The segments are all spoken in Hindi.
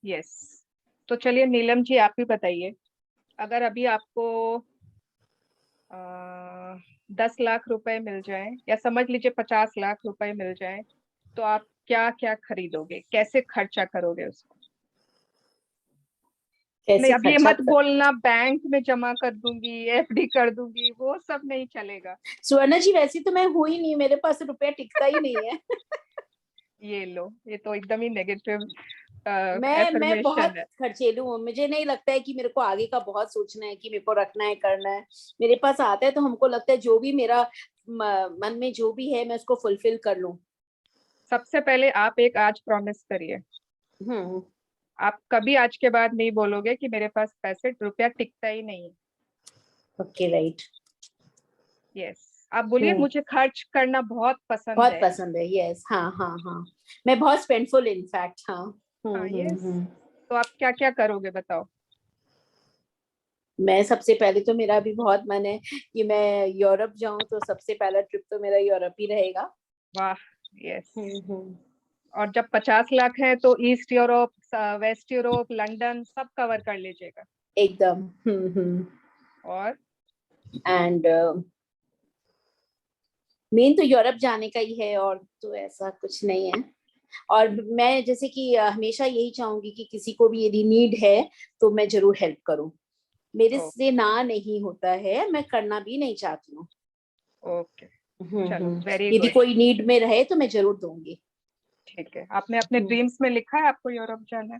यस। तो चलिए नीलम जी आप भी बताइए, अगर अभी आपको 10 लाख रुपए मिल जाए, या समझ लीजिए 50 लाख रुपए मिल जाए, तो आप क्या क्या खरीदोगे, कैसे खर्चा करोगे उसको? नहीं, कैसे अब ये खर्चा मत बोलना बैंक में जमा कर दूंगी, एफडी कर दूंगी, वो सब नहीं चलेगा। सुवर्णा जी, वैसे तो मैं हूं ही नहीं, मेरे पास रुपया टिकता ही नहीं है। ये लो, ये तो एकदम ही नेगेटिव मैं बहुत एफर्मेशन है। खर्चेलू हूँ, मुझे नहीं लगता है कि मेरे को आगे का बहुत सोचना है कि मेरे को रखना है, करना है। मेरे पास आता है तो हमको लगता है जो भी मेरा मन में जो भी है मैं उसको फुलफिल कर लूं। सबसे पहले आप एक आज प्रॉमिस करिए, हम्म। आप कभी आज के बाद नहीं बोलोगे कि मेरे पास पैसे रुपया टिकता ही नहीं। Okay, right. यस, आप बोलिए मुझे खर्च करना बहुत पसंद बहुत है। पसंद है, यस। हाँ हाँ हाँ, मैं बहुत स्पेंडफुल इनफैक्ट। हाँ। हाँ यस। हम्म। तो आप क्या क्या करोगे बताओ? मैं सबसे पहले तो मेरा भी बहुत मन है कि मैं यूरोप जाऊं, तो सबसे पहला ट्रिप तो मेरा यूरोप ही रहेगा। वाह। यस। हम्म। और जब 50 लाख है तो east Europe, west Europe, London सब कवर कर लीजिएगा। एकदम। और एंड मेन तो यूरोप जाने का ही है, और तो ऐसा कुछ नहीं है। और मैं जैसे कि हमेशा यही चाहूंगी कि किसी को भी यदि नीड है तो मैं जरूर हेल्प करूं। मेरे ओ, से ना नहीं होता है, मैं करना भी नहीं चाहती हूँ। ओके। चलो वेरी यदि गुड। कोई नीड में रहे तो मैं जरूर दूंगी। ठीक है, आपने अपने ड्रीम्स में लिखा है आपको यूरोप जाना है?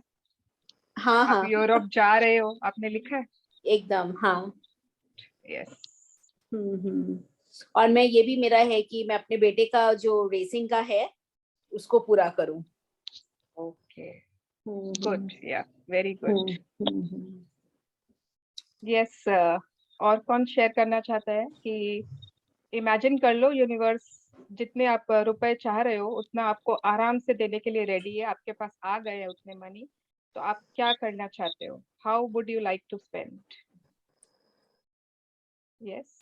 हाँ आप हाँ, यूरोप जा रहे हो, आपने लिखा है? एकदम। हाँ। यस। हम्म। और मैं ये भी मेरा है कि मैं अपने बेटे का जो रेसिंग का है उसको पूरा करूं। ओके। हम्म गुड, या वेरी हम्म गुड। हम्म। यस। और कौन शेयर करना चाहता है कि इमेजिन कर लो यूनिवर्स जितने आप रुपए चाह रहे हो उतना आपको आराम से देने के लिए रेडी है, आपके पास आ गए हैं उतने मनी, तो आप क्या करना चाहते हो? How would you like to spend? Yes.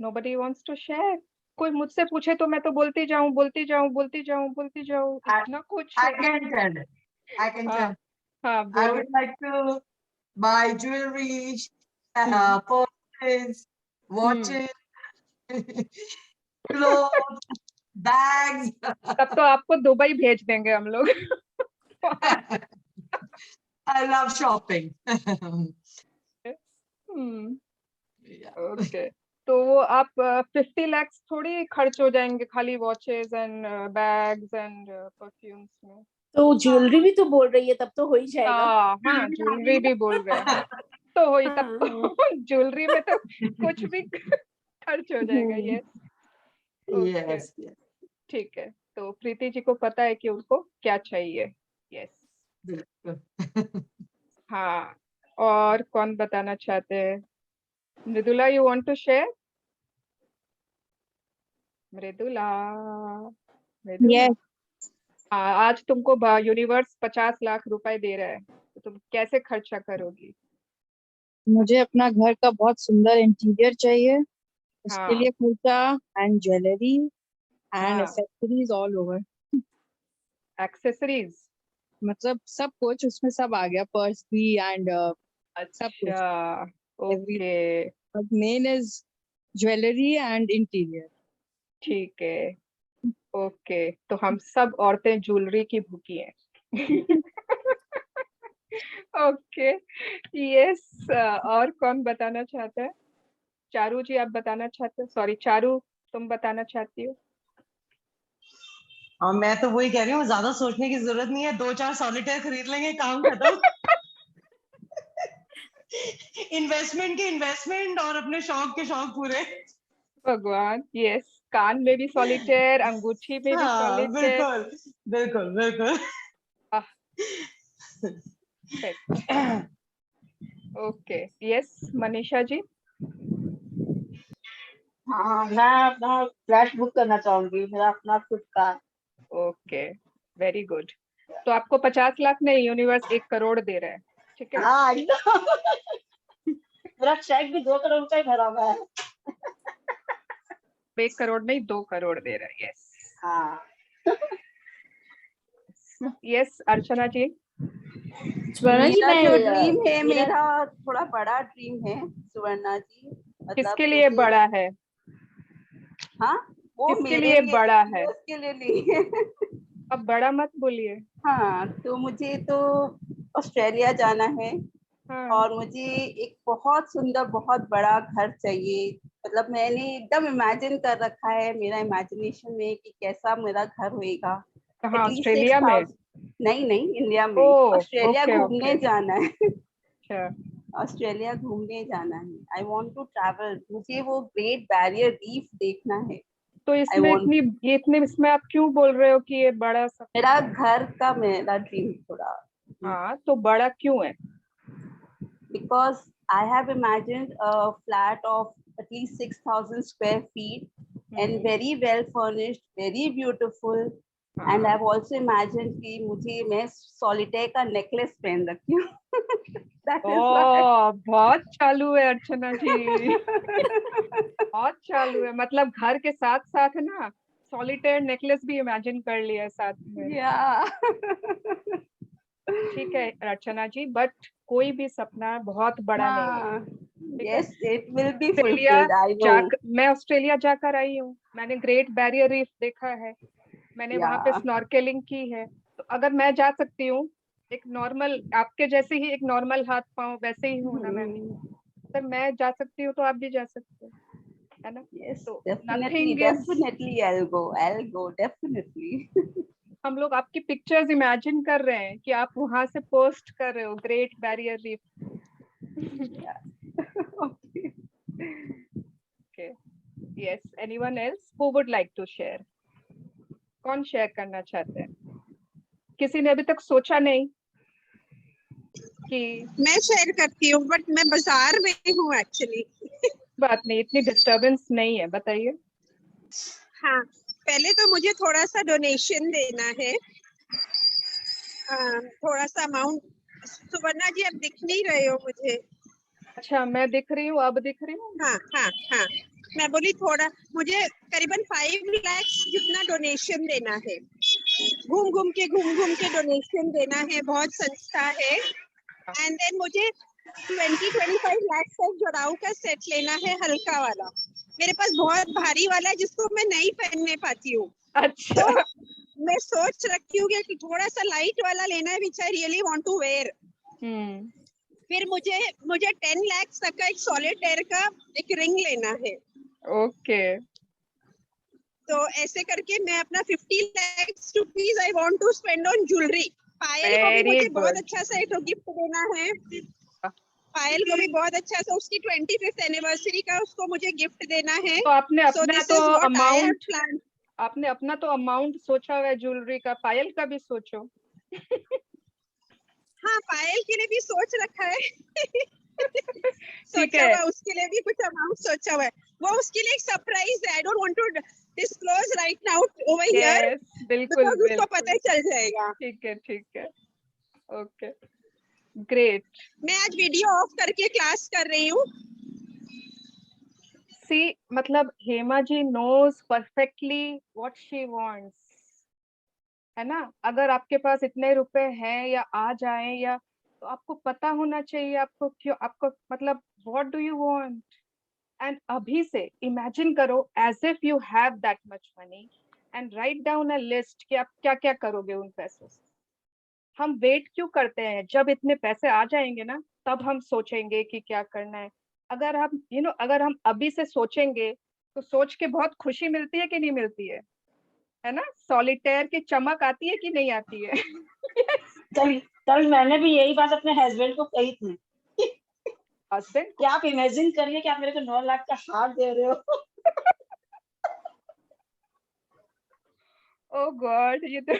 Nobody wants to share. कोई मुझसे पूछे तो मैं तो बोलती जाऊं, बोलती जाऊं, बोलती जाऊं, बोलती जाऊं, इतना कुछ। I can tell it. I can हाँ tell. हाँ I बोलिए। would like to buy jewelry, purses, watches, clothes, bags. तब तो आपको दुबई भेज देंगे हम लोग। I love shopping. Hmm. Yeah. Okay. तो वो आप 50 lakhs थोड़ी खर्च हो जाएंगे खाली watches and bags and perfumes में। तो ज्वेलरी भी तो बोल रही है, तब तो हो ही जाएगा। हाँ हाँ, ज्वेलरी भी बोल रहे हैं तो वही तब हाँ। तो ज्वेलरी में तो कुछ भी खर्च हो जाएगा। हम्म। यस। ओके। Yes, yes. ठीक है, तो प्रीति जी को पता है कि उनको क्या चाहिए। यस। बिल्कुल। हाँ। और कौन बताना चाहते हैं? Mridula, you want to share? Mridula, Mridula. Yes, हाँ, आज तुमको यूनिवर्स 50 लाख रुपए दे रहा है, तो तुम कैसे खर्चा करोगी? मुझे अपना घर का बहुत सुंदर इंटीरियर चाहिए, उसके हाँ लिए खर्चा, एंड ज्वेलरी एंड हाँ। Accessories all over. एक्सेसरीज। मतलब सब कुछ उसमें सब आ गया, पर्स भी एंड सब कुछ, अच्छा। Every. Okay. But main is jewellery and interior. ठीक है। ओके, तो हम सब औरतें ज्वेलरी की भूखी हैं। ओके। यस। और कौन बताना चाहता है? चारू जी आप बताना चाहते हो? सॉरी चारू, तुम बताना चाहती हो? हाँ, मैं तो वही कह रही हूँ, ज्यादा सोचने की जरूरत नहीं है, 2-4 सॉलिटेयर खरीद लेंगे, काम खत्म। इन्वेस्टमेंट के इन्वेस्टमेंट और अपने शौक के शौक पूरे। भगवान। यस, कान में भी सॉलिटेयर, अंगूठी में भी हाँ, सॉलिटेयर। बिल्कुल बिल्कुल बिल्कुल। ओके। यस मनीषा जी। हाँ, मैं अपना फ्लैट बुक करना चाहूंगी, मेरा अपना खुद का। Okay, very good. तो आपको 50 लाख नहीं, यूनिवर्स 1 करोड़ दे रहा है, ठीक है? हाँ एकदम। मेरा चेक भी 2 करोड़ का ही भरा हुआ है। 1 करोड़ नहीं, 2 करोड़ दे रहा है। यस। हाँ। यस अर्चना जी। स्वर्णा जी मेरा जो मैं ड्रीम है, मेरा मेरा थोड़ा बड़ा ड्रीम है सुवर्णा जी। मतलब किसके लिए मुझे, बड़ा है? हाँ, वो किसके मेरे लिए लिए, बड़ा है? उसके लिए नहीं है। अब बड़ा मत बोलिए। हाँ, तो मुझे तो ऑस्ट्रेलिया जाना है हाँ और मुझे एक बहुत सुंदर, बहुत बड़ा घर चाहिए। मतलब मैंने एकदम इमेजिन कर रखा है मेरा इमेजिनेशन में कि कैसा मेरा घर होएगा। कहाँ, एटलीस्ट ऑस्ट्रेलिया में? 6,000, नहीं नहीं, इंडिया में। ओ ऑस्ट्रेलिया ओके घूमने ओके। जाना है। अच्छा ऑस्ट्रेलिया घूमने जाना है। I want to travel. मुझे वो ग्रेट बैरियर रीफ देखना है। तो आई इसमें वॉन्ट, इतने इसमें आप क्यों बोल रहे हो कि ये बड़ा सपना मेरा है? घर का मेरा ड्रीम थोड़ा, हाँ तो बड़ा क्यों है? because I have imagined a flat of at least 6,000 square feet and very well furnished, very beautiful. And हाँ I've also imagined कि मुझे, मैं solitaire का necklace पहन रखी हूँ। That is why. ओ बहुत चालू है अर्चना जी। बहुत चालू है, मतलब घर के साथ साथ ना सॉलिटेयर नेकलेस भी इमेजिन कर लिया है साथ में। Yeah. ठीक है अर्चना जी, बट कोई भी सपना बहुत बड़ा नहीं है। हाँ. ठीक है, Yes, it will be Australia fulfilled. I know. मैं ऑस्ट्रेलिया जाकर आई हूँ, मैंने ग्रेट बैरियर रीफ देखा है, मैंने वहां पे Yeah. स्नॉर्केलिंग की है। तो अगर मैं जा सकती हूँ, एक नॉर्मल आपके जैसे ही एक नॉर्मल हाथ पांव वैसे ही हूँ ना मैं भी, अगर मैं जा सकती हूँ तो आप भी जा सकते हो, है ना? Yes, तो definitely, nothing is, definitely I'll go. I'll go, definitely. हम लोग आपकी पिक्चर्स इमेजिन कर रहे हैं कि आप वहां से पोस्ट कर रहे हो great barrier reef. Okay. Okay, yes, anyone else who would like to share? कौन शेयर करना चाहते हैं? किसी ने अभी तक सोचा नहीं कि? मैं शेयर करती हूँ, बट मैं बाजार में हूँ एक्चुअली। बात नहीं, इतनी डिस्टरबेंस नहीं है, बताइए। हाँ, पहले तो मुझे थोड़ा सा डोनेशन देना है, थोड़ा सा अमाउंट। सुवर्णा जी, अब दिख नहीं रहे हो मुझे? अच्छा, मैं दिख रही हूँ, अब दिख रही हूँ। हाँ हाँ हाँ, मैं बोली थोड़ा मुझे करीबन 5 लाख जितना डोनेशन देना है। घूम घूम के डोनेशन देना है, बहुत संस्था है। एंड देन मुझे 20-25 लाख का जोड़ाऊ का सेट लेना है, हल्का वाला। मेरे पास बहुत भारी वाला है जिसको मैं नहीं पहनने पाती हूँ। अच्छा, तो मैं सोच रखी हूँ कि थोड़ा सा लाइट वाला लेना है, which I really want to wear. फिर मुझे 10 लाख तक का एक सॉलिटेयर का एक रिंग लेना है। ओके, तो ऐसे करके मैं अपना 50 lakh rupees I want to spend on jewellery. Payal को भी वेरी मुझे बहुत गुड। अच्छा सा एक गिफ्ट देना है। पायल को भी बहुत अच्छा सा, उसकी 25th एनिवर्सरी का उसको मुझे गिफ्ट देना है। तो आपने So अपना this तो is what I have amount planned. आपने अपना तो अमाउंट सोचा हुआ है ज्वेलरी का, पायल का भी सोचो। हाँ, पायल के लिए भी सोच रखा है। ठीक सोचा है, हुआ, उसके लिए भी कुछ अमाउंट सोचा हुआ है। वो उसके लिए एक सरप्राइज है। I don't want to disclose right now over here, yes, बिल्कुल बिकॉज़ उसको पता बिल्कुल, ही चल जाएगा। ठीक है, ओके, ग्रेट। मैं आज वीडियो ऑफ करके क्लास कर रही हूँ। सी, मतलब Hema ji knows perfectly what she wants, है ना? अगर आपके पास इतने रुपए हैं या आ जाएं, या तो आपको पता होना चाहिए आपको क्यों, आपको मतलब what do you want. And अभी से इमेजिन करो as if you have that much money and write down a list कि आप क्या क्या करोगे उन पैसों से। हम वेट क्यों करते हैं? जब इतने पैसे आ जाएंगे ना, तब हम सोचेंगे कि क्या करना है। अगर हम अगर हम अभी से सोचेंगे तो सोच के बहुत खुशी मिलती है कि नहीं मिलती है ना? सॉलिटेयर की चमक आती है कि नहीं आती है? कल मैंने भी यही बात अपने हस्बैंड को कही थी हस्बैंड कि आप इमेजिन करिए कि आप मेरे को 9 लाख का हार दे रहे हो। ओ गॉड, ये तो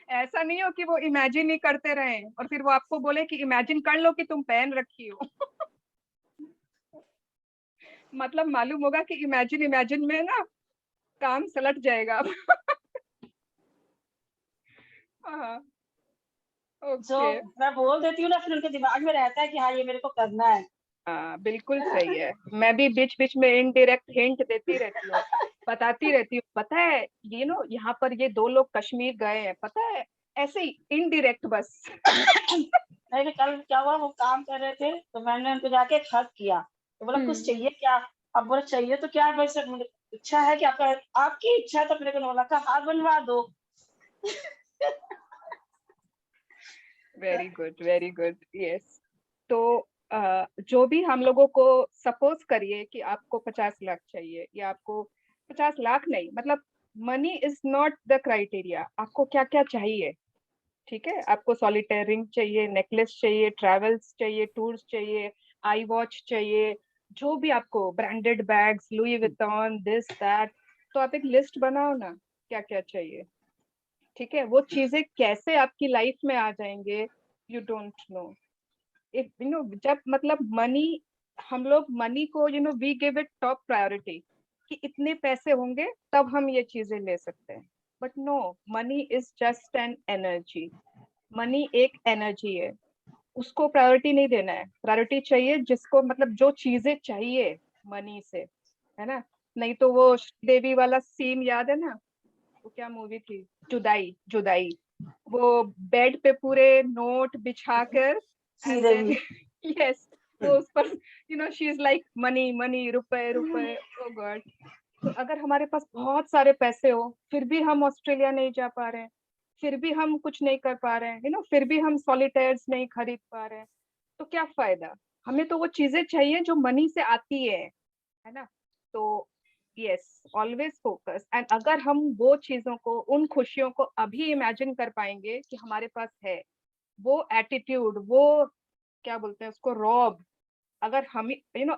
ऐसा नहीं हो कि वो इमेजिन ही करते रहें और फिर वो आपको बोले कि इमेजिन कर लो कि तुम पहन रखी हो। मतलब मालूम होगा कि इमेजिन में ना काम सलट जाएगा। हाँ, जो ओके, मैं बोल देती हूँ ना, फिर उनके दिमाग में रहता है कि हाँ ये मेरे को करना है। हाँ बिल्कुल सही है। मैं भी बीच बीच में इनडायरेक्ट हिंट देती रहती हूँ, बताती रहती हूँ। पता है यहाँ पर ये 2 लोग कश्मीर गए हैं, पता है? ऐसे ही इनडायरेक्ट बस। नहीं, कल क्या हुआ, वो काम कर रहे थे तो मैंने उनको जाके एक हक किया, तो बोला कुछ चाहिए क्या? अब बोला चाहिए तो क्या, वैसे इच्छा है कि आपकी इच्छा है, तो मेरे को बोला था हाथ बनवा दो। Very good, very good, yes. तो जो भी हम लोगों को, सपोज करिए कि आपको 50 लाख चाहिए, या आपको 50 लाख नहीं, मतलब money is not the criteria, आपको क्या क्या चाहिए, ठीक है? आपको सॉलिटेयर रिंग चाहिए, नेकलेस चाहिए, ट्रैवल्स चाहिए, टूर्स चाहिए, आई वॉच चाहिए, जो भी आपको, branded bags, Louis Vuitton, this that, तो आप एक लिस्ट बनाओ ना क्या क्या चाहिए, ठीक है? वो चीजें कैसे आपकी लाइफ में आ जाएंगे, you don't know. If you know, जब मतलब मनी, हम लोग मनी को we give it top priority, कि इतने पैसे होंगे तब हम ये चीजें ले सकते हैं, but no, money is just an energy. Money एक एनर्जी है, उसको प्रायोरिटी नहीं देना है। प्रायोरिटी चाहिए जिसको, मतलब जो चीजें चाहिए मनी से, है ना? नहीं तो वो देवी वाला सीन याद है ना, वो क्या मूवी थी, जुदाई, जुदाई, वो बेड पे पूरे नोट बिछाकर, एंड देन यस, वो उस पर she is like money money, रुपए रुपए, ओ गॉड। तो अगर हमारे पास बहुत सारे पैसे हो, फिर भी हम ऑस्ट्रेलिया नहीं जा पा रहे हैं, फिर भी हम कुछ नहीं कर पा रहे हैं, फिर भी हम सॉलिटेयर्स नहीं खरीद पा रहे हैं, तो क्या फायदा? हमें तो वो चीजें चाहिए जो मनी से आती है ना? तो यस, ऑलवेज फोकस, एंड अगर हम वो चीजों को, उन खुशियों को अभी इमेजिन कर पाएंगे कि हमारे पास है, वो एटीट्यूड, वो क्या बोलते हैं उसको, रॉब, अगर हम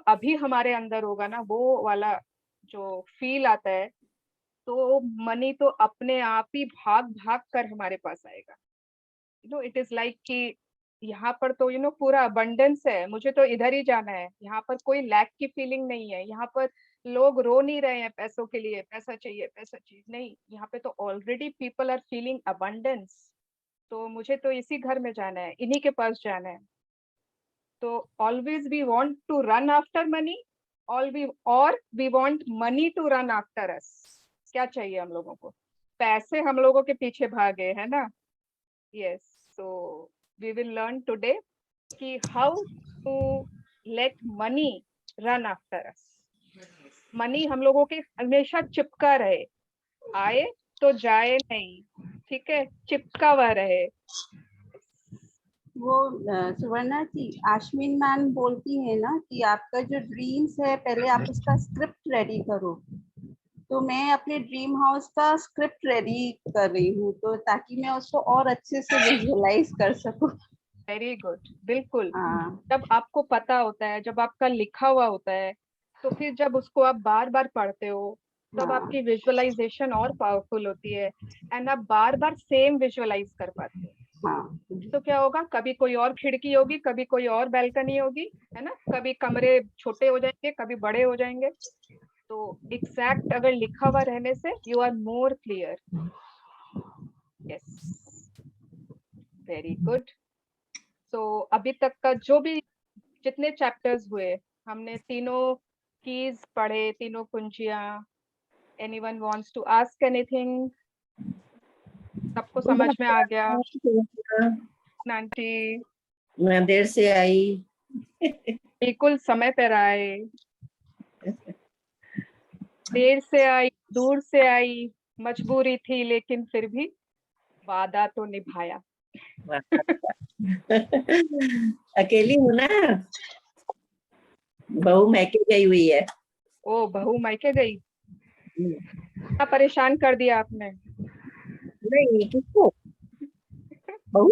अभी हमारे अंदर होगा ना, वो वाला जो फील आता है, तो मनी तो अपने आप ही भाग भाग कर हमारे पास आएगा। इट इज लाइक कि यहाँ पर तो पूरा अबंडेंस है, मुझे तो इधर ही जाना है, यहाँ पर कोई लैक की फीलिंग नहीं है, यहाँ पर लोग रो नहीं रहे हैं पैसों के लिए, पैसा चाहिए पैसा चाहिए, नहीं, यहाँ पे तो already people are feeling abundance. तो मुझे तो इसी घर में जाना है, इन्हीं के पास जाना है। तो always we want to run after money, और we want money to run after us. क्या चाहिए हम लोगों को? पैसे हम लोगों के पीछे भागे, है ना? Yes, so we will learn today कि how to let money run after us. Money हम लोगों के हमेशा चिपका रहे, आए तो जाए नहीं, ठीक है? चिपका हुआ रहे। वो सुवर्णा जी, आश्विन मैम बोलती है ना कि आपका जो ड्रीम्स है, पहले आप उसका स्क्रिप्ट रेडी करो। तो मैं अपने ड्रीम हाउस का स्क्रिप्ट रेडी कर रही हूँ, तो ताकि मैं उसको और अच्छे से विजुअलाइज कर सकूं। वेरी गुड, बिल्कुल। हाँ, जब आपको पता होता है, जब आपका लिखा हुआ होता है, तो फिर जब उसको आप बार बार पढ़ते हो, तब हाँ, आपकी विजुअलाइजेशन और पावरफुल होती है, एंड आप बार बार सेम विजुअलाइज कर पाते हो। हाँ, तो क्या होगा, कभी कोई और खिड़की होगी, कभी कोई और बैल्कनी होगी, है ना? कभी कमरे छोटे हो जाएंगे, कभी बड़े हो जाएंगे। तो एग्जैक्ट अगर लिखा हुआ रहने से you are more clear. Yes, very good. तो अभी तक का जो भी, जितने चैप्टर्स हुए, हमने तीनों कीज पढ़े, तीनों कुंजियां। Anyone wants to ask anything? सबको समझ में आ गया? आंटी मैं देर से आई। बिल्कुल समय पर आए, देर से आई, दूर से आई, मजबूरी थी, लेकिन फिर भी वादा तो निभाया। अकेली हूँ ना, बहू मैके गई हुई है। ओ, बहू मायके गई? क्या परेशान कर दिया आपने? नहीं, किसको? बहू?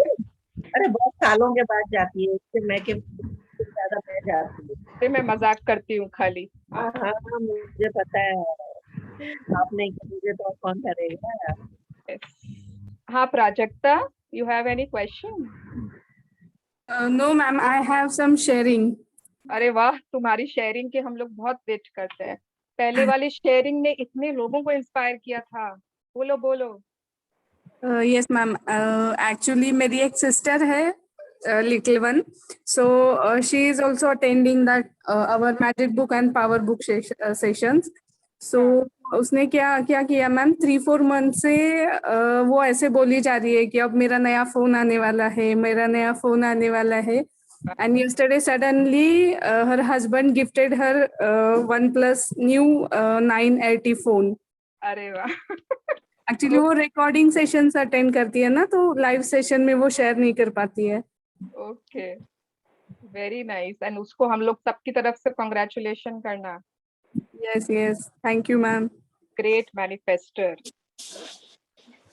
अरे बहुत सालों के बाद जाती है, इससे मैके ज्यादा मैं जाती हूँ। अरे मैं मजाक करती हूँ खाली। हाँ हाँ, मुझे पता है, आप नहीं करोगे तो और कौन करेगा। हाँ Prajakta, you have any question? No, ma'am, I have some sharing. अरे वाह, तुम्हारी शेयरिंग के हम लोग बहुत वेट करते हैं। पहले वाली शेयरिंग ने इतने लोगों को इंस्पायर किया था। बोलो बोलो। Yes, ma'am. Actually, मेरी एक sister है, little one. So she is also attending that our magic book and power book sessions. सो उसने क्या क्या किया मैम, 3-4 मंथ से वो ऐसे बोली जा रही है कि अब मेरा नया फोन आने वाला है, मेरा नया फोन आने वाला है। And yesterday suddenly her husband gifted her OnePlus new 980 phone. अरे वाह। एक्चुअली वो रिकॉर्डिंग सेशंस अटेंड करती है ना, तो लाइव सेशन में वो शेयर नहीं कर पाती है। Okay, very nice. एंड उसको हम लोग सबकी तरफ से कॉन्ग्रेचुलेशन करना। Yes yes, thank you ma'am. Great manifester.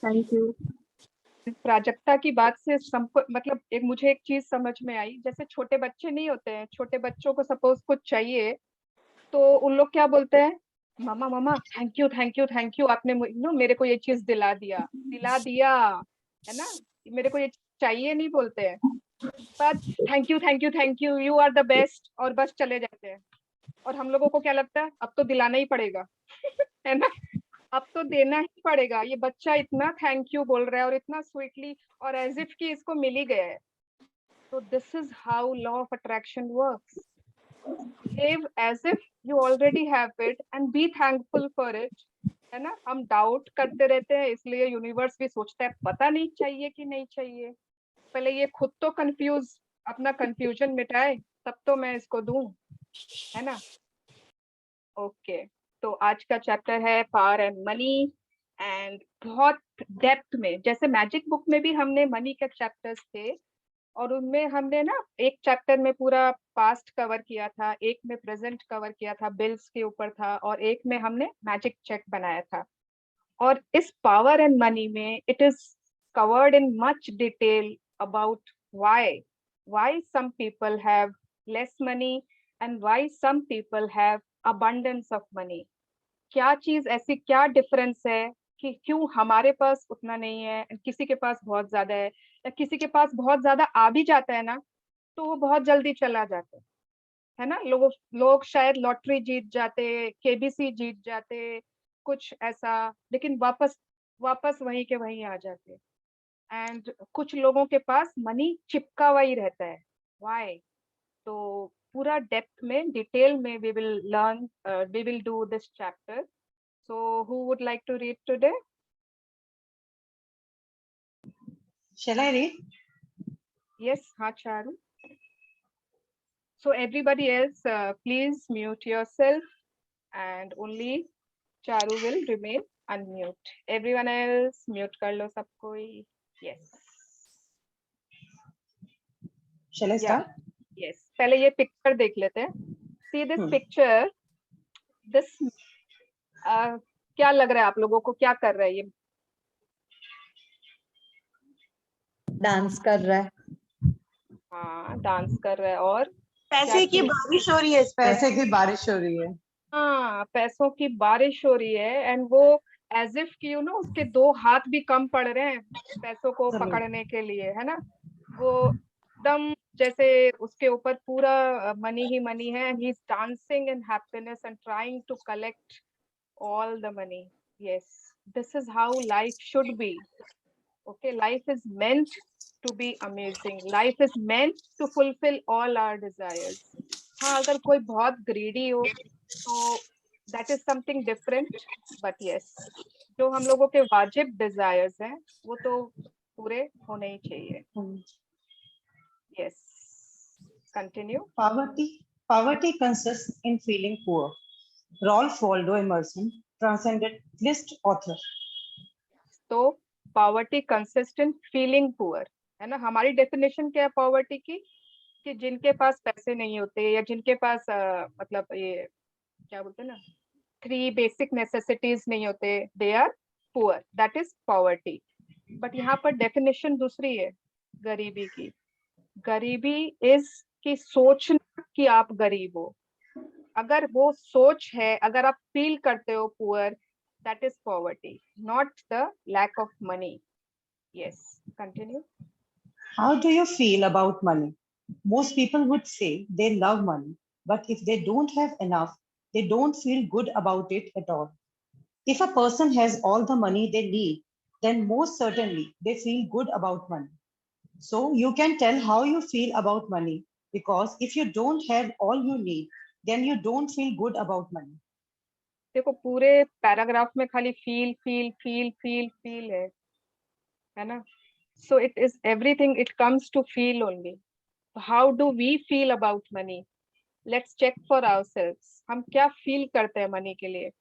Thank you. Prajakta की बात से मतलब मुझे एक चीज समझ में आई, जैसे छोटे बच्चे नहीं होते हैं, छोटे बच्चों को सपोज कुछ चाहिए तो उन लोग क्या बोलते हैं, मामा मामा thank you thank you thank you, आपने मेरे को ये चीज दिला दिया, है ना। मेरे को ये चाहिए नहीं बोलते हैं, बस thank you thank you thank you, you are the best, और बस चले जाते हैं। और हम लोगों को क्या लगता है, अब तो दिलाना ही पड़ेगा है ना, अब तो देना ही पड़ेगा। ये बच्चा इतना थैंक यू बोल रहा है और इतना स्वीटली, और एज इफ कि इसको मिल ही गया है। तो this is how law of attraction works. Behave as if you already have it and be thankful for it, है ना। हम डाउट करते रहते हैं, इसलिए यूनिवर्स भी सोचता है पता नहीं चाहिए कि नहीं चाहिए, पहले ये खुद तो कंफ्यूज, अपना कंफ्यूजन मिटाए तब तो मैं इसको दूं, है ना। ओके, तो आज का चैप्टर है पावर एंड मनी, एंड बहुत डेप्थ में, जैसे मैजिक बुक में भी हमने मनी के चैप्टर्स थे, और उनमें हमने ना एक चैप्टर में पूरा पास्ट कवर किया था, एक में प्रेजेंट कवर किया था, बिल्स के ऊपर था, और एक में हमने मैजिक चेक बनाया था। और इस पावर एंड मनी में it is covered in much detail about why some people have less money and why some people have abundance of money। क्या चीज ऐसी, क्या डिफरेंस है कि क्यों हमारे पास उतना नहीं है, किसी के पास बहुत ज्यादा है, या किसी के पास बहुत ज्यादा आ भी जाता है ना तो वो बहुत जल्दी चला जाता है ना। लोग शायद लॉटरी जीत जाते, केबीसी जीत जाते, कुछ ऐसा, लेकिन वापस वापस वहीं के वहीं आ जाते। एंड कुछ लोगों के पास मनी चिपका हुआ ही रहता है, व्हाई। तो पूरा डेप्थ में, डिटेल में we will do this chapter. So who would like to read today? Shall I read? Yes, हाँ Charu. So everybody else, please mute yourself, and only Charu will remain unmute. Everyone else mute कर लो सब कोई। Yes. Shall I start? Yes. पहले ये पिक्चर देख लेते हैं। See this picture. This क्या लग रहा है आप लोगों को, क्या कर रहा है ये? डांस कर रहा है। हाँ, डांस कर रहा है। और पैसे की बारिश हो रही है इस पर। पैसे की बारिश हो रही है। हाँ, पैसों की बारिश हो रही है। एंड वो एज इफ कि उसके 2 हाथ भी कम पड़ रहे हैं पैसों को पकड़ने के लिए, है ना। वो एकदम जैसे उसके ऊपर पूरा मनी ही मनी है, and he is dancing in happiness and trying to collect all the money. Yes, this is how life should be. Okay, life is meant to be amazing. Life is meant to fulfill all our desires. हाँ, अगर कोई बहुत greedy हो तो that is something different, but yes, जो हम लोगों के वाजिब desires हैं वो तो पूरे होने ही चाहिए। Yes, continue. Poverty consists in feeling poor. Rolf Waldo Emerson, transcendentalist author. तो पॉवर्टी कंसिस्टेंट फीलिंग पुअर, है ना। हमारी डेफिनेशन क्या है पॉवर्टी की, कि जिनके पास पैसे नहीं होते, या जिनके पास मतलब ये क्या बोलते हैं ना, 3 बेसिक नेसेसिटीज नहीं होते, they are poor, that is poverty. But यहाँ पर डेफिनेशन दूसरी है गरीबी की। गरीबी इज कि सोचना कि आप गरीब हो। अगर वो सोच है, अगर आप फील करते हो poor, that is poverty, not the lack of money. Yes, continue. How do you feel about money? Most people would say they love money, but if they don't have enough, they don't feel good about it at all. If a person has all the money they need, then most certainly they feel good about money. So you can tell how you feel about money, because if you don't have all you need, then you don't feel good about money. देखो पूरे पैराग्राफ में खाली feel feel feel feel feel है ना. So it is everything, it comes to feel only. How do we feel about money? Let's check for ourselves. हम क्या feel करते हैं money के लिए?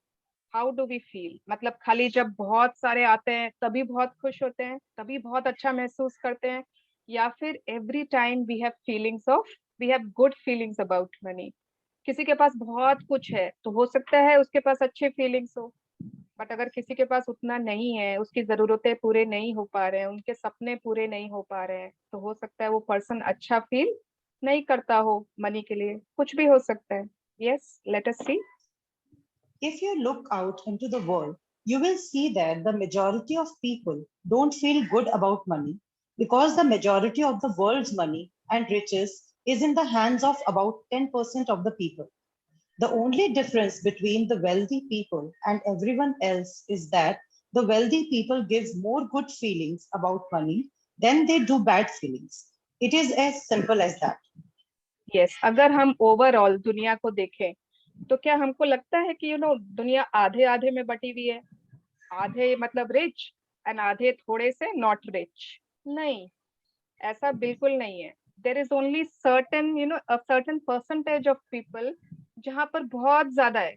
How do we feel? मतलब खाली जब बहुत सारे आते हैं तभी बहुत खुश होते हैं, तभी बहुत अच्छा महसूस करते हैं, या फिर every time we have good feelings about money. किसी के पास बहुत कुछ है तो हो सकता है उसके पास अच्छे फीलिंग्स हो, बट अगर किसी के पास उतना नहीं है, उसकी जरूरतें पूरे नहीं हो पा रहे हैं, उनके सपने पूरे नहीं हो पा रहे हैं, तो हो सकता है वो पर्सन अच्छा फील नहीं करता हो मनी के लिए. कुछ भी हो सकता है. Yes, let us see. If you look out into the world, you will see that the majority of people don't feel good about money because the majority of the world's money and riches is in the hands of about 10% of the people. The only difference between the wealthy people and everyone else is that the wealthy people give more good feelings about money than they do bad feelings. It is as simple as that. Yes, अगर हम ओवरऑल दुनिया को देखें तो क्या हमको लगता है कि दुनिया आधे आधे में बटी हुई है? आधे मतलब रिच एंड आधे थोड़े से नॉट रिच? नहीं, ऐसा बिल्कुल नहीं है. There is only certain percentage of people जहां पर बहुत ज्यादा है,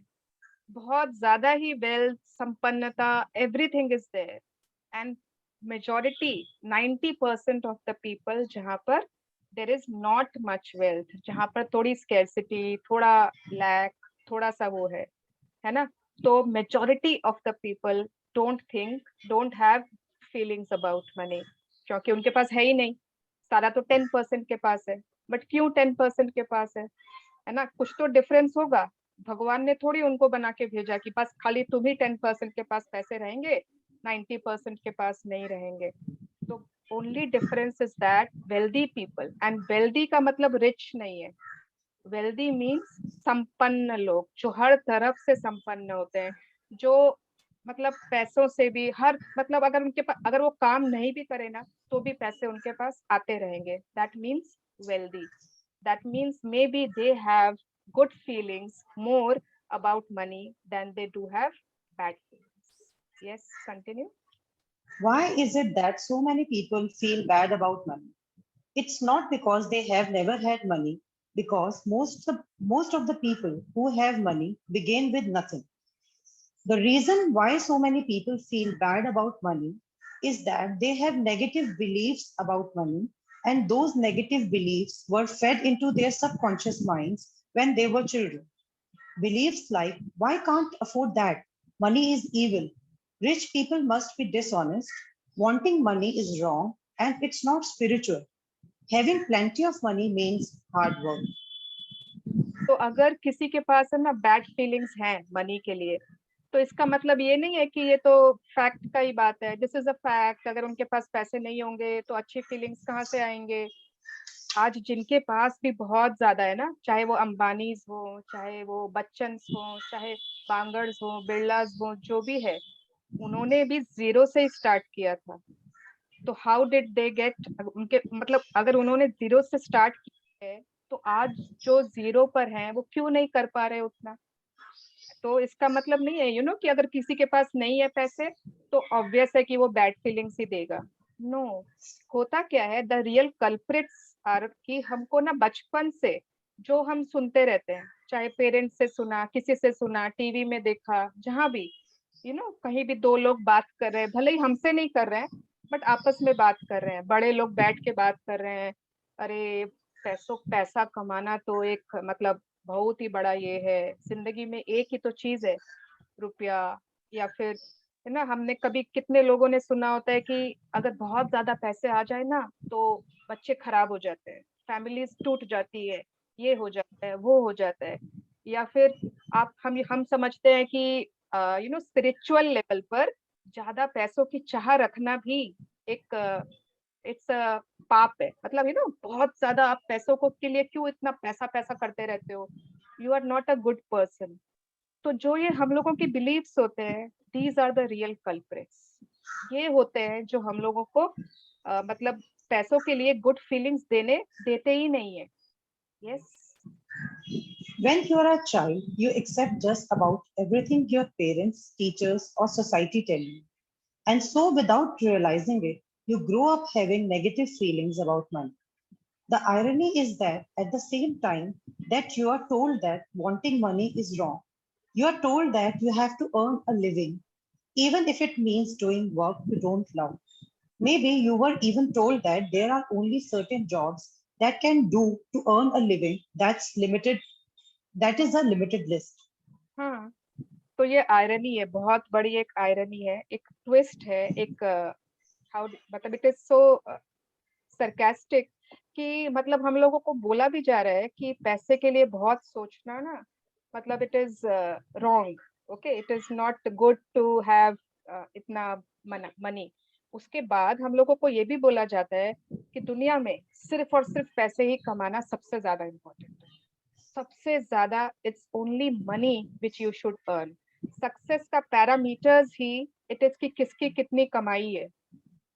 बहुत ज्यादा ही वेल्थ, संपन्नता, everything is there. And majority 90% of the people जहां पर there is not much wealth, जहां पर थोड़ी स्कैर्सिटी, थोड़ा लैक, थोड़ा सा वो है ना. तो majority of the people don't have feelings about money, क्योंकि उनके पास है ही नहीं. सारा तो 10% के पास है. बट क्यों 10% के पास है ना? कुछ तो डिफरेंस होगा. भगवान ने थोड़ी उनको बना के भेजा कि बस खाली तुम ही 10% के पास पैसे रहेंगे, 90% के पास नहीं रहेंगे. तो only difference is that wealthy people, and wealthy का मतलब रिच नहीं है. वेल्दी मीन्स संपन्न लोग, जो हर तरफ से संपन्न होते हैं, जो मतलब पैसों से भी हर मतलब अगर उनके पास, अगर वो काम नहीं भी करे ना तो भी पैसे उनके पास आते रहेंगे. That means wealthy. That means maybe they have good feelings more about money than they do have bad feelings. Yes, continue. Why is it that so many people feel bad about money? It's not because they have never had money, because most of the people who have money begin with nothing. The reason why so many people feel bad about money is that they have negative beliefs about money, and those negative beliefs were fed into their subconscious minds when they were children. Beliefs like, why can't afford that? Money is evil. Rich people must be dishonest. Wanting money is wrong and it's not spiritual. Having plenty of money means hard work. तो अगर किसी के पास है ना बैड फीलिंग्स हैं मनी के लिए, तो इसका मतलब ये नहीं है कि ये तो फैक्ट का ही बात है. This is a fact. अगर उनके पास पैसे नहीं होंगे तो अच्छी फीलिंग्स कहाँ से आएंगे? आज जिनके पास भी बहुत ज्यादा है ना, चाहे वो अंबानीज हो, चाहे वो बच्चन हो, चाहे बांगर्स हो, बिरलास हो, जो भी है, उन्होंने भी जीरो से स्टार्ट किया था. तो हाउ डिड दे गेट, उनके मतलब अगर उन्होंने जीरो से स्टार्ट किया है तो आज जो जीरो पर हैं वो क्यों नहीं कर पा रहे उतना? तो इसका मतलब नहीं है कि अगर किसी के पास नहीं है पैसे तो ऑब्वियस है कि वो बैड फीलिंग्स ही देगा. नो. होता क्या है, द रियल कल्प्रिट्स आर कि हमको ना बचपन से जो हम सुनते रहते हैं, चाहे पेरेंट्स से सुना, किसी से सुना, टीवी में देखा, जहां भी कहीं भी दो लोग बात कर रहे हैं, भले ही हमसे नहीं कर रहे हैं बट आपस में बात कर रहे हैं, बड़े लोग बैठ के बात कर रहे हैं, अरे पैसा कमाना तो एक मतलब बहुत ही बड़ा ये है, जिंदगी में एक ही तो चीज है रुपया. या फिर है ना, हमने कभी कितने लोगों ने सुना होता है कि अगर बहुत ज्यादा पैसे आ जाए ना तो बच्चे खराब हो जाते हैं, फैमिलीज टूट जाती है, ये हो जाता है, वो हो जाता है. या फिर हम समझते हैं कि स्पिरिचुअल लेवल पर ज्यादा पैसों की चाह रखना भी एक इट्स पाप है. मतलब बहुत ज्यादा आप पैसों को के लिए क्यों इतना पैसा पैसा करते रहते हो? You are not a good person. तो जो ये हम लोगों की बिलीव्स होते हैं, these are the real culprits. ये होते हैं जो हम लोगों को मतलब पैसों के लिए गुड फीलिंग्स देते ही नहीं है. Yes. When you are a child, you accept just about everything your parents, teachers, or society tell you. And so, without realizing it, you grow up having negative feelings about money. The irony is that at the same time that you are told that wanting money is wrong, you are told that you have to earn a living, even if it means doing work you don't love. Maybe you were even told that there are only certain jobs that can do to earn a living that is a limited list. हाँ, तो ये आयरनी है, बहुत बड़ी एक आयरनी है, एक ट्विस्ट है, एक हाउ मतलब इट इज सो सरकास्टिक कि मतलब हम लोगों को बोला भी जा रहा है कि पैसे के लिए बहुत सोचना ना, मतलब it is wrong. Okay, it is not good to have इतना मनी. उसके बाद हम लोगों को ये भी बोला जाता है कि दुनिया में सिर्फ और सिर्फ पैसे ही कमाना सबसे ज्यादा इम्पोर्टेंट है, सबसे ज्यादा. It's only money which you should earn. Success का पैरामीटर्स ही इट इज कि किसकी कितनी कमाई है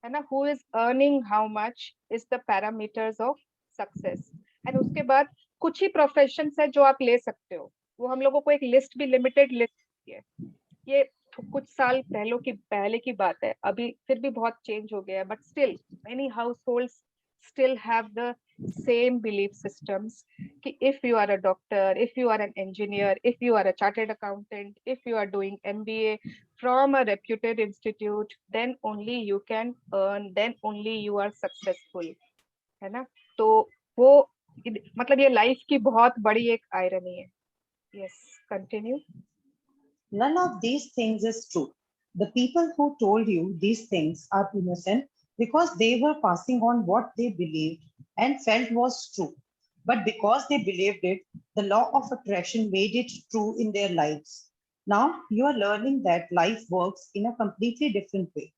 ना. Who is earning how much is the parameters of success. And उसके बाद कुछ ही प्रोफेशन है जो आप ले सकते हो, वो हम लोगों को एक लिस्ट भी, लिमिटेड लिस्ट है. ये कुछ साल पहले की बात है, अभी फिर भी बहुत चेंज हो गया है, but still many house holds still have the same belief systems कि if you are a doctor, if you are an engineer, if you are a chartered accountant, if you are doing MBA from a reputed institute, then only you can earn, then only you are successful, है ना. तो वो मतलब ये लाइफ की बहुत बड़ी एक आयरनी है. Yes, continue. None of these things is true. The people who told you these things are innocent because they were passing on what they believed and felt was true. But because they believed it, the law of attraction made it true in their lives. Now you are learning that life works in a completely different way.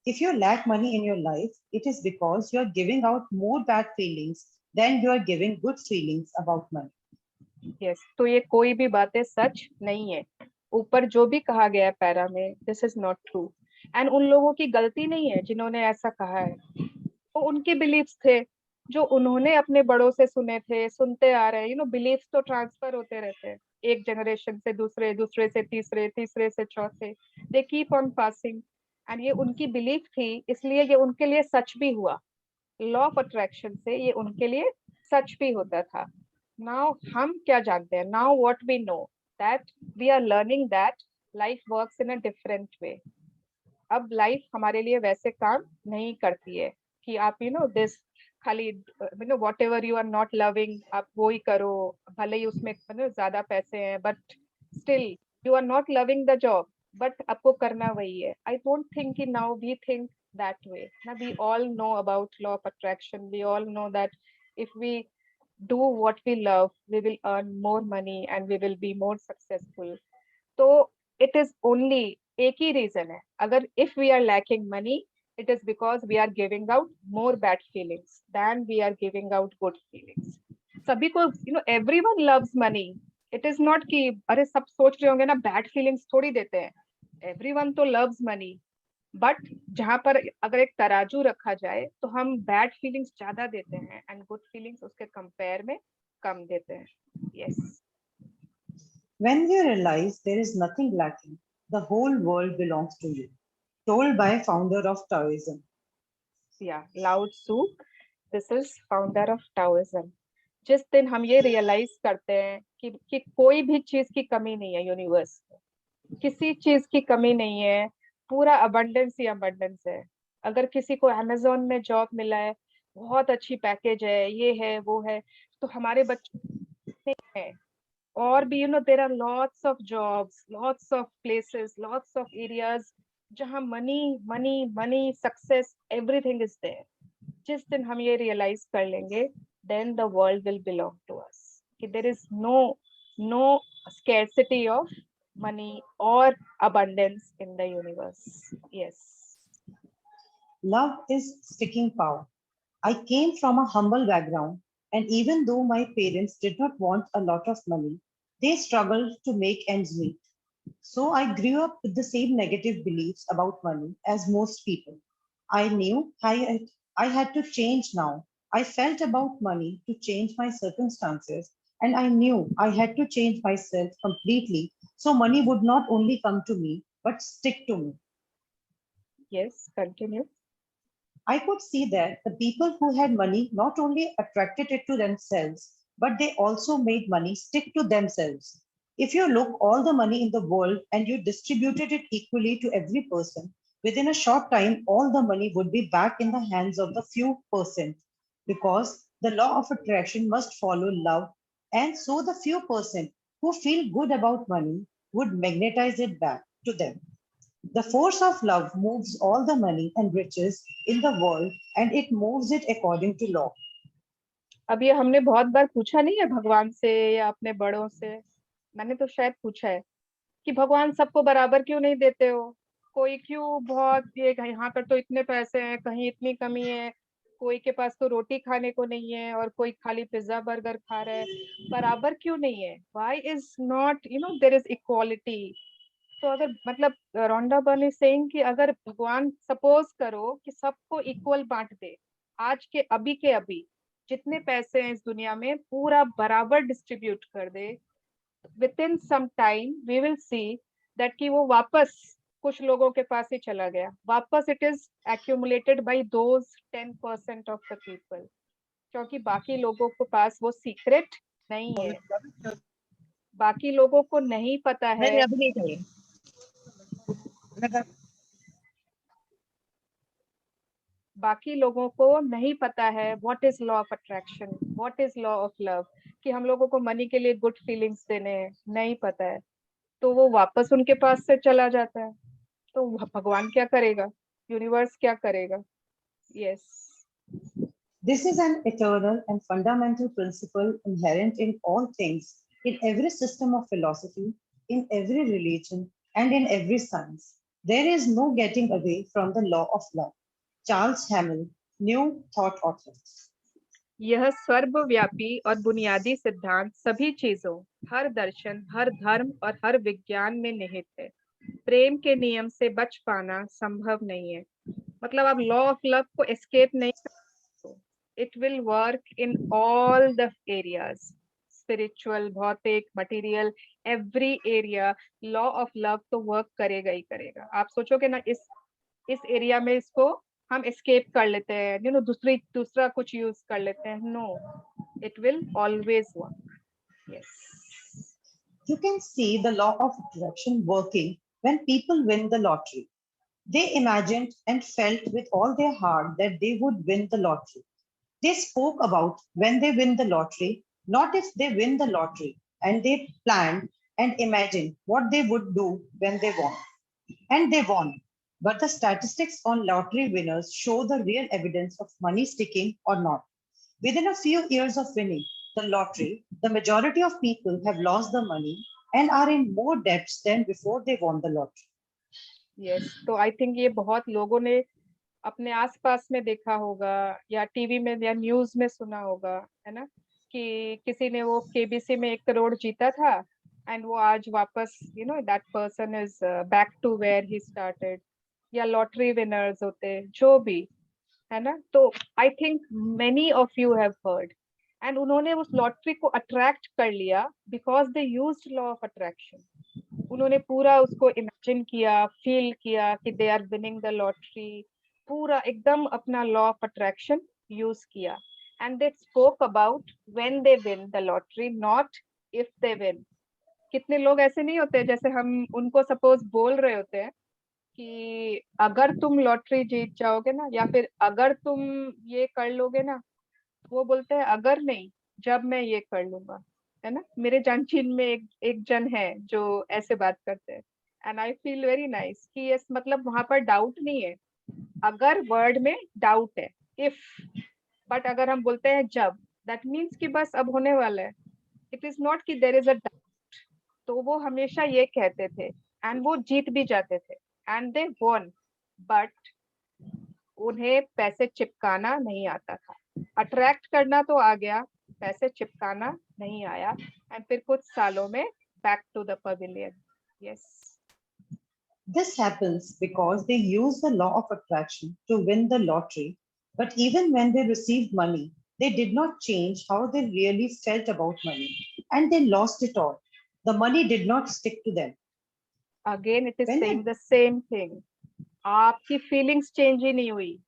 If you lack money in your life, it is because you are giving out more bad feelings than you are giving good feelings about money. Yes, तो ये कोई भी बातें सच नहीं है. ऊपर जो भी कहा गया है पैरा में, this is not true. And उन लोगों की गलती नहीं है जिन्होंने ऐसा कहा है, तो उनके बिलीफ्स थे जो उन्होंने अपने बड़ों से सुने थे, सुनते आ रहे हैं. बिलीफ्स तो ट्रांसफर होते रहते हैं, एक जनरेशन से दूसरे, दूसरे से तीसरे, तीसरे से चौथे, they keep on passing. And ये उनकी बिलीफ थी, इसलिए ये उनके लिए सच भी हुआ. लॉ ऑफ अट्रैक्शन से ये उनके लिए सच भी होता था. नाउ हम क्या जानते हैं, now what we know, that we are learning that life works in a different way. अब लाइफ हमारे लिए वैसे काम नहीं करती है कि आप दिस खाली whatever you are not loving आप वो ही करो, भले ही उसमें ज्यादा पैसे हैं, but still you are not loving the job, but आपको करना वही है. I don't think कि now we think that way. Now we all know about law of attraction. We all know that if we do what we love, we will earn more money and we will be more successful. So it is only एक ही reason है. अगर if we are lacking money, it is because we are giving out more bad feelings than we are giving out good feelings. सभी को everyone loves money. It is not कि अरे सब सोच रहे होंगे ना bad feelings थोड़ी देते हैं. Everyone तो loves money. बट जहां पर अगर एक तराजू रखा जाए तो हम बैड फीलिंग्स ज्यादा देते हैं एंड गुड फीलिंग्स उसके कंपेयर में कम देते हैं. Yes. When you realize there is nothing lacking, the whole world belongs to you. Told by founder of Taoism. Yeah, Lao Tzu. This is founder of Taoism. जिस दिन हम ये रियलाइज करते हैं कि कोई भी चीज की कमी नहीं है यूनिवर्स में, किसी चीज की कमी नहीं है, पूरा अबंडेंस ही अबंडेंस है. अगर किसी को अमेज़न में जॉब मिला है, बहुत अच्छी पैकेज है, ये है वो है, तो हमारे बच्चे हैं. और भी there are lots of jobs, lots of places, lots of areas जहां money money money success everything is there. जिस दिन हम ये रियलाइज कर लेंगे, then the world will belong to us. कि there is no scarcity of money or abundance in the universe. Yes. Love is sticking power. I came from a humble background, and even though my parents did not want a lot of money, they struggled to make ends meet. So I grew up with the same negative beliefs about money as most people. I knew I had to change now. I felt about money to change my circumstances and I knew I had to change myself completely so money would not only come to me but stick to me. Yes, continue. I could see that the people who had money not only attracted it to themselves, but they also made money stick to themselves. If you look all the money in the world and you distributed it equally to every person, within a short time, all the money would be back in the hands of the few percent, because the law of attraction must follow love, and so the few percent who feel good about money would magnetize it back to them. The force of love moves all the money and riches in the world, and it moves it according to law. अब ये हमने बहुत बार पूछा नहीं है भगवान से या अपने बड़ों से, मैंने तो शायद पूछा है कि भगवान सबको बराबर क्यों नहीं देते हो, कोई क्यों बहुत ये यहाँ पर तो इतने पैसे हैं, कहीं इतनी कमी है, कोई के पास तो रोटी खाने को नहीं है और कोई खाली पिज्जा बर्गर खा रहा है, बराबर क्यों नहीं है? Why is not, there is equality? तो अगर मतलब रोंडा बर्न इज सेइंग कि अगर भगवान सपोज करो कि सबको इक्वल बांट दे, आज के अभी जितने पैसे हैं इस दुनिया में पूरा बराबर डिस्ट्रीब्यूट कर दे, within some time we will see that कि वो वापस कुछ लोगों के पास ही चला गया, वापस it is accumulated by those 10% of the people, क्योंकि बाकी लोगों के पास वो सीक्रेट नहीं है, बाकी लोगों को नहीं पता है, बाकी लोगों को नहीं पता है what is law of attraction, what is law of love, कि हम लोगों को मनी के लिए गुड फीलिंग्स देने हैं, नहीं पता है, तो वो वापस उनके पास से चला जाता है, तो भगवान क्या करेगा, यूनिवर्स क्या करेगा? Yes, This is an eternal and fundamental principle inherent in all things, in every system of philosophy, in every religion, and in every science. There is no getting away from the law of love. Charles Hammond, New Thought author. यह सर्वव्यापी और बुनियादी सिद्धांत सभी चीजों, हर दर्शन, हर धर्म और हर विज्ञान में निहित है। प्रेम के नियम से बच पाना संभव नहीं है, मतलब आप लॉ ऑफ लव को एस्केप नहीं कर सकते। It will work in all the areas, spiritual, भौतिक, material, every area law of love तो वर्क करेगा ही करेगा। आप सोचोगे ना इस एरिया में इसको हम एस्केप कर लेते हैं, दूसरा कुछ यूज कर लेते हैं, no, it will always work. Yes, You can see the law of attraction working when people win the lottery. They imagined and felt with all their heart that they would win the lottery. They spoke about when they win the lottery, not if they win the lottery, and they planned and imagined what they would do when they won. And they won. But the statistics on lottery winners show the real evidence of money sticking or not. Within a few years of winning the lottery, the majority of people have lost the money and are in more debts than before they won the lottery. yes, तो आई थिंक ये बहुत लोगों ने अपने आसपास में देखा होगा या टीवी में या न्यूज में सुना होगा, है ना, कि किसी ने वो केबीसी में 1 करोड़ जीता था एंड वो आज वापस that person is back to where he started, या लॉटरी विनर्स होते जो भी, है ना। तो I think many of you have heard, and उन्होंने उस लॉटरी को अट्रैक्ट कर लिया because they used law of attraction. उन्होंने पूरा उसको इमेजिन किया, फील किया कि they are winning the lottery, पूरा एकदम अपना लॉ ऑफ अट्रैक्शन यूज किया, and they spoke about when they win the lottery, not if they win. कितने लोग ऐसे नहीं होते जैसे हम उनको सपोज बोल रहे होते हैं कि अगर तुम लॉटरी जीत जाओगे ना, या फिर अगर तुम ये कर लोगे ना, वो बोलते हैं अगर नहीं, जब मैं ये कर लूंगा, है ना। मेरे जानचीन में एक जन है जो ऐसे बात करते हैं, and I feel very nice कि यस, मतलब वहां पर डाउट नहीं है, अगर वर्ड में डाउट है, इफ, बट अगर हम बोलते हैं जब, दैट मीन्स कि बस अब होने वाला है, इट इज नॉट कि देयर इज अ डाउट। तो वो हमेशा ये कहते थे एंड वो जीत भी जाते थे, एंड दे वॉन, बट उन्हें पैसे चिपकाना नहीं आता था। अट्रैक्ट करना तो आ गया, पैसे चिपकाना नहीं आया, एंड फिर कुछ सालों में back to the pavilion. Yes, This happens because they use the law of attraction to win the lottery, but even when they received money, they did not change how they really felt about money. and they lost it all. The money did not stick to them. Again, it is When saying the same thing. आपकी फीलिंग्स चेंज ही नहीं हुई.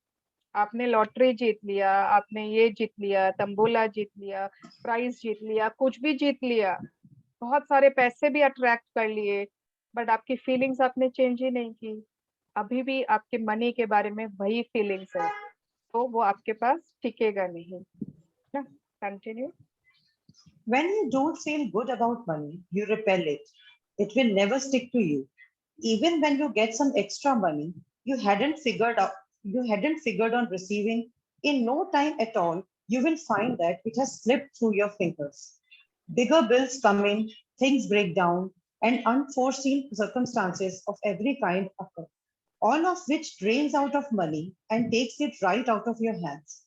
आपने लॉटरी जीत लिया, आपने ये जीत लिया, तंबोला जीत लिया, प्राइज जीत लिया, कुछ भी जीत लिया, बहुत सारे पैसे भी अट्रैक्ट कर लिए, बट आपकी फीलिंग्स आपने चेंज ही नहीं की. अभी भी आपके मनी के बारे में वही फीलिंग्स है, तो वो आपके पास टिकेगा नहीं ना. Continue. When you don't feel good about money, you repel it. It will never stick to you. Even when you get some extra money, you hadn't figured on receiving in no time at all, you will find that it has slipped through your fingers. Bigger bills come in, things break down, and unforeseen circumstances of every kind occur, all of which drains out of money and takes it right out of your hands.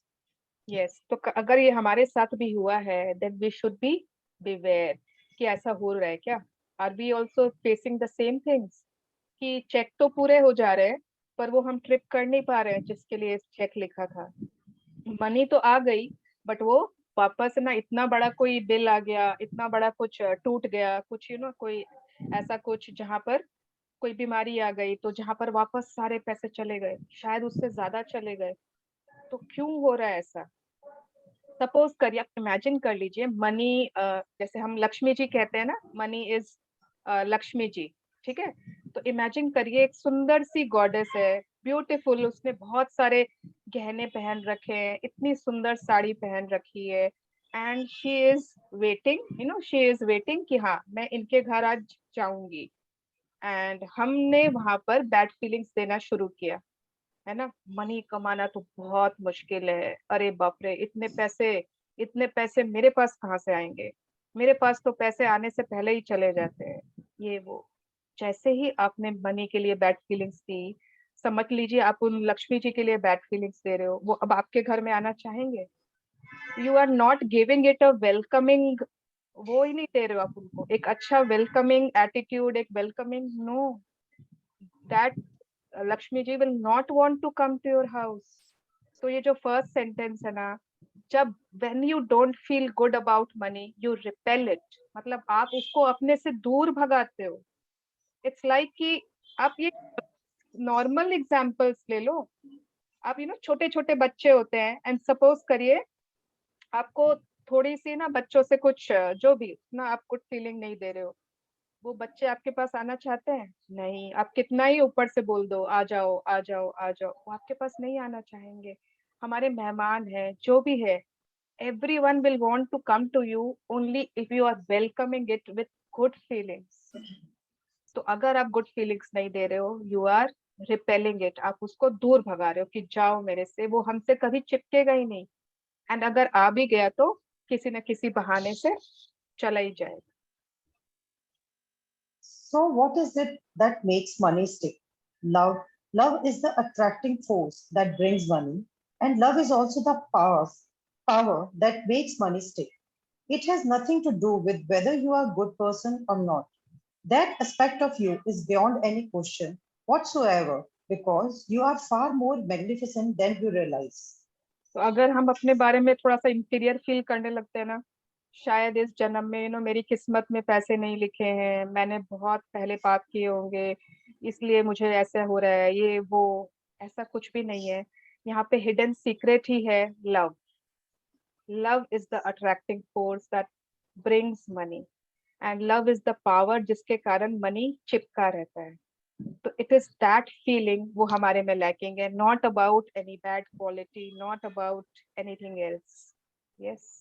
Yes, तो अगर ये हमारे साथ भी हुआ है, then we should be beware कि ऐसा हो रहा है क्या. Are we also facing the same things कि चेक तो पूरे हो जा रहे हैं, पर वो हम ट्रिप कर नहीं पा रहे हैं जिसके लिए चेक लिखा था. मनी तो आ गई, बट वो वापस ना, इतना बड़ा कोई बिल आ गया, इतना बड़ा कुछ टूट गया, कुछ कोई ऐसा कुछ जहाँ पर कोई बीमारी आ गई, तो जहाँ पर वापस सारे पैसे चले गए, शायद उससे ज्यादा चले गए. तो क्यों हो रहा है ऐसा? सपोज करिए, आप इमेजिन कर लीजिए, मनी जैसे हम लक्ष्मी जी कहते हैं ना, मनी इज लक्ष्मी जी, ठीक है. तो इमेजिन करिए एक सुंदर सी गॉडेस है, ब्यूटीफुल, उसने बहुत सारे गहने पहन रखे हैं, इतनी सुंदर साड़ी पहन रखी है, and she is waiting, she is waiting कि हाँ मैं इनके घर आज जाऊंगी. एंड हमने वहां पर बैड फीलिंग्स देना शुरू किया, है ना. मनी कमाना तो बहुत मुश्किल है, अरे बाप रे, इतने पैसे मेरे पास कहाँ से आएंगे, मेरे पास तो पैसे आने से पहले ही चले जाते हैं, ये वो. जैसे ही आपने मनी के लिए बैड फीलिंग्स दी, समझ लीजिए आप उन लक्ष्मी जी के लिए बैड फीलिंग्स दे रहे हो, वो अब आपके घर में आना चाहेंगे? You are not giving it a welcoming, वो ही नहीं दे रहे हो आप उनको एक अच्छा वेलकमिंग एटीट्यूड, एक welcoming. No, that Lakshmi ji will not want to come to your house. तो ये जो फर्स्ट सेंटेंस है ना, जब when you don't feel good about money, you repel it, मतलब आप उसको अपने से दूर भगाते हो. इट्स लाइक कि आप ये नॉर्मल एग्जांपल्स ले लो. आप छोटे छोटे बच्चे होते हैं, एंड सपोज करिए आपको थोड़ी सी ना बच्चों से कुछ जो भी ना आप गुड फीलिंग नहीं दे रहे हो, वो बच्चे आपके पास आना चाहते हैं? नहीं. आप कितना ही ऊपर से बोल दो आ जाओ आ जाओ आ जाओ, वो आपके पास नहीं आना चाहेंगे. हमारे मेहमान है, जो भी है, everyone will want to come to you only if you are welcoming it with good feelings. तो अगर आप गुड फीलिंग्स नहीं दे रहे हो, यू आर रिपेलिंग इट, आप उसको दूर भगा रहे हो कि जाओ मेरे से, वो हमसे कभी चिपकेगा ही नहीं. एंड अगर आ भी गया तो किसी न किसी बहाने से चला ही जाएगा. So what is it that makes money stick? Love. Love is the attracting force that brings money, and love is also the power that makes money stick. It has nothing to do with whether you are a good person or not. That aspect of you is beyond any question whatsoever, because you are far more magnificent than you realize. तो अगर हम अपने बारे में थोड़ा सा इंफीरियर फील करने लगते हैं ना, शायद इस जन्म में मेरी किस्मत में पैसे नहीं लिखे हैं, मैंने बहुत पहले पाप किए होंगे, इसलिए मुझे ऐसा हो रहा है, ये वो, ऐसा कुछ भी नहीं है. यहाँ पे हिडन सीक्रेट ही है love. Love is the attracting force that brings money, and love is the power जिसके कारण मनी चिपका रहता है. तो इट इज दैट फीलिंग, वो हमारे में लैकिंग है. Not about any bad quality, not about anything else. Yes.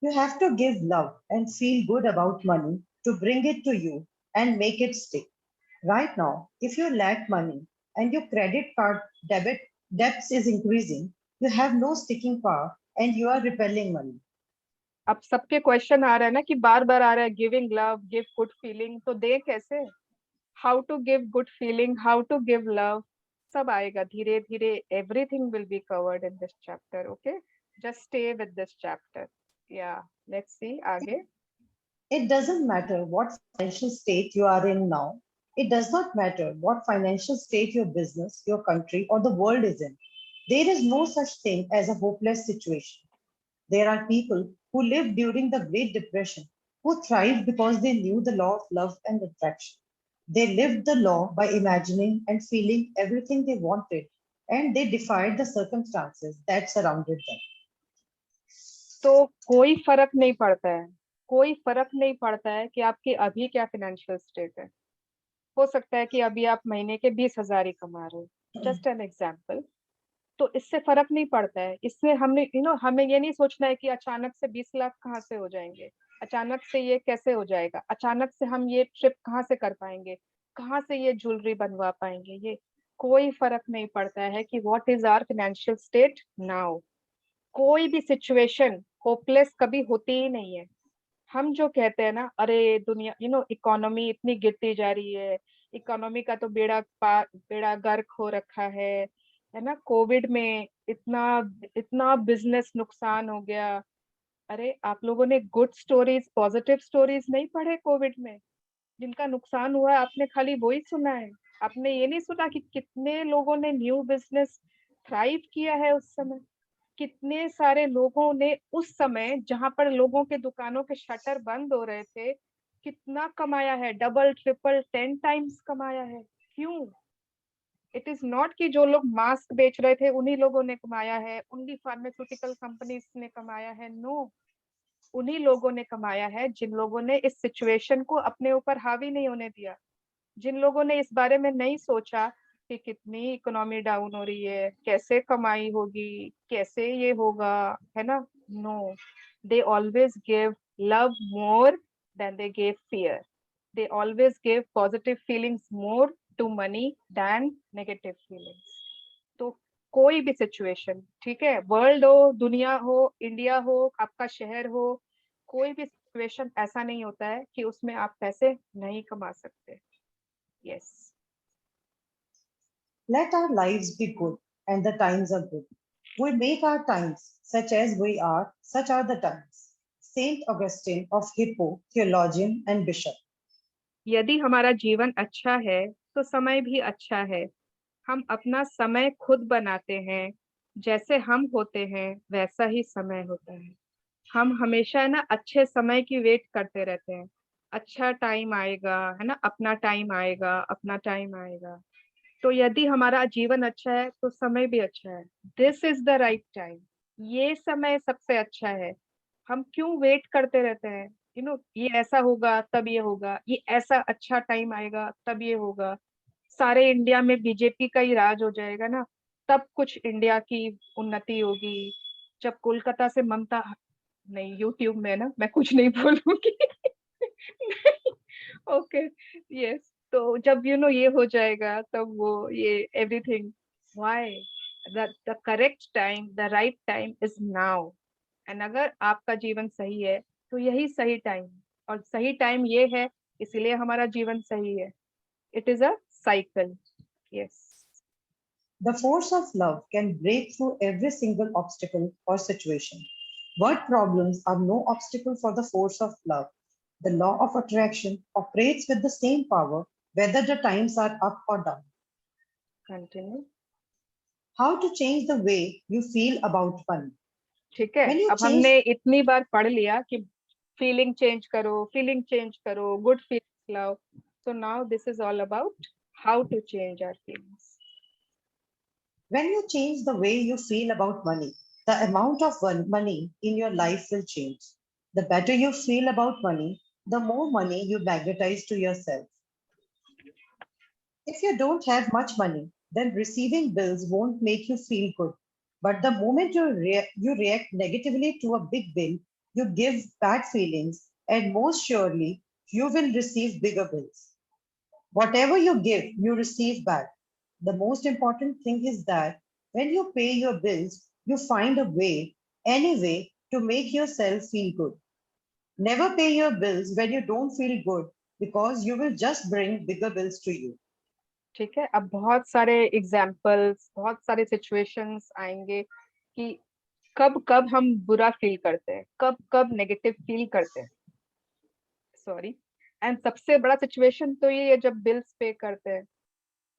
You have to give love and feel good about money to bring it to you and make it stick. Right now, if you lack money and your credit card debts is increasing, you have no sticking power and you are repelling money. अब सबके क्वेश्चन आ रहा है ना कि बार बार आ रहा है, giving love, give good feeling, तो दे कैसे? How to give good feeling, how to give love, सब आएगा धीरे धीरे. Everything will be covered in this chapter. Okay, just stay with this chapter. या लेट्स सी आगे. It doesn't matter what financial state you are in now. It does not matter what financial state your business, your country, or the world is in. There is no such thing as a hopeless situation. There are people who lived during the Great Depression who thrived because they knew the law of love and attraction. They lived the law by imagining and feeling everything they wanted, and they defied the circumstances that surrounded them. तो कोई फर्क नहीं पड़ता है, कोई फर्क नहीं पड़ता है कि आपकी अभी क्या फाइनेंशियल स्टेट है। हो सकता है कि अभी आप महीने के 20,000 ही कमा रहे हो, जस्ट एन एग्जाम्पल। तो इससे फर्क नहीं पड़ता है। इसमें हमने हमें ये नहीं सोचना है कि अचानक से 20 लाख कहाँ से हो जाएंगे, अचानक से ये कैसे हो जाएगा, अचानक से हम ये ट्रिप कहाँ से कर पाएंगे, कहाँ से ये ज्वेलरी बनवा पाएंगे। ये कोई फर्क नहीं पड़ता है कि what is our financial state now. कोई भी सिचुएशन होपलेस कभी होती ही नहीं है। हम जो कहते हैं ना, अरे दुनिया इकोनॉमी इतनी गिरती जा रही है, इकोनॉमी का तो बेड़ा गर्क हो रखा है ना। कोविड में इतना इतना बिजनेस नुकसान हो गया। अरे आप लोगों ने गुड स्टोरीज, पॉजिटिव स्टोरीज नहीं पढ़े कोविड में? जिनका नुकसान हुआ है आपने खाली वही सुना है। आपने ये नहीं सुना कि कितने लोगों ने न्यू बिजनेस थ्राइव किया है उस समय। कितने सारे लोगों ने उस समय जहां पर लोगों के दुकानों के शटर बंद हो रहे थे, कितना कमाया है, डबल ट्रिपल 10 टाइम्स कमाया है। क्यों? इट इज नॉट कि जो लोग मास्क बेच रहे थे उन्हीं लोगों ने कमाया है, उन्हीं फार्मास्यूटिकल कंपनीज ने कमाया है। नो, उन्हीं लोगों ने कमाया है जिन लोगों ने इस सिचुएशन को अपने ऊपर हावी नहीं होने दिया, जिन लोगों ने इस बारे में नहीं सोचा कि कितनी इकोनॉमी डाउन हो रही है, कैसे कमाई होगी, कैसे ये होगा, है ना। No, they always give love more than they gave fear. They always give positive feelings more to money than negative feelings. तो कोई भी सिचुएशन, ठीक है, वर्ल्ड हो, दुनिया हो, इंडिया हो, आपका शहर हो, कोई भी सिचुएशन ऐसा नहीं होता है कि उसमें आप पैसे नहीं कमा सकते। Yes. Let our lives be good, and the times are good. We make our times, such as we are, such are the times. Saint Augustine of Hippo, theologian and bishop. यदि हमारा जीवन अच्छा है तो समय भी अच्छा है। हम अपना समय खुद बनाते हैं, जैसे हम होते हैं वैसा ही समय होता है। हम हमेशा ना अच्छे समय की वेट करते रहते हैं, अच्छा टाइम आएगा, है ना, अपना टाइम आएगा, अपना टाइम आएगा। तो यदि हमारा जीवन अच्छा है तो समय भी अच्छा है। This is the right time, ये समय सबसे अच्छा है। हम क्यों वेट करते रहते हैं? ये ऐसा होगा तब ये होगा, ये ऐसा अच्छा टाइम आएगा तब ये होगा। सारे इंडिया में बीजेपी का ही राज हो जाएगा ना, तब कुछ इंडिया की उन्नति होगी। जब कोलकाता से ममता, नहीं यूट्यूब में ना मैं कुछ नहीं बोलूंगी। Okay, yes. तो जब ये हो जाएगा तब वो ये everything, why the correct time, the right time is now. And अगर आपका जीवन सही है तो यही सही टाइम, और सही टाइम ये है, इसीलिए हमारा जीवन सही है। It is a cycle. Yes. The force of love can break through every single obstacle or situation. Word problems are no obstacle for the force of love. The law of attraction operates with the same power whether the times are up or down. Continue. How to change the way you feel about money. ठीक है, When you अब change, हमने इतनी बार पढ़ लिया कि फीलिंग चेंज करो, फीलिंग चेंज करो, गुड फीलिंग्स लाओ। So now this is all about how to change our feelings. when you change the way you feel about money, the amount of money in your life will change. The better you feel about money, the more money you magnetize to yourself. If you don't have much money, then receiving bills won't make you feel good. But the moment you react negatively to a big bill, you give bad feelings, and most surely you will receive bigger bills. Whatever you give, you receive back. The most important thing is that when you pay your bills, you find a way, any way, to make yourself feel good. Never pay your bills when you don't feel good because you will just bring bigger bills to you. ठीक है, अब बहुत सारे एग्जाम्पल्स, बहुत सारे सिचुएशंस आएंगे कि कब कब हम बुरा फील करते हैं, कब कब नेगेटिव फील करते हैं। सॉरी। एंड सबसे बड़ा सिचुएशन तो ये है जब बिल्स पे करते हैं।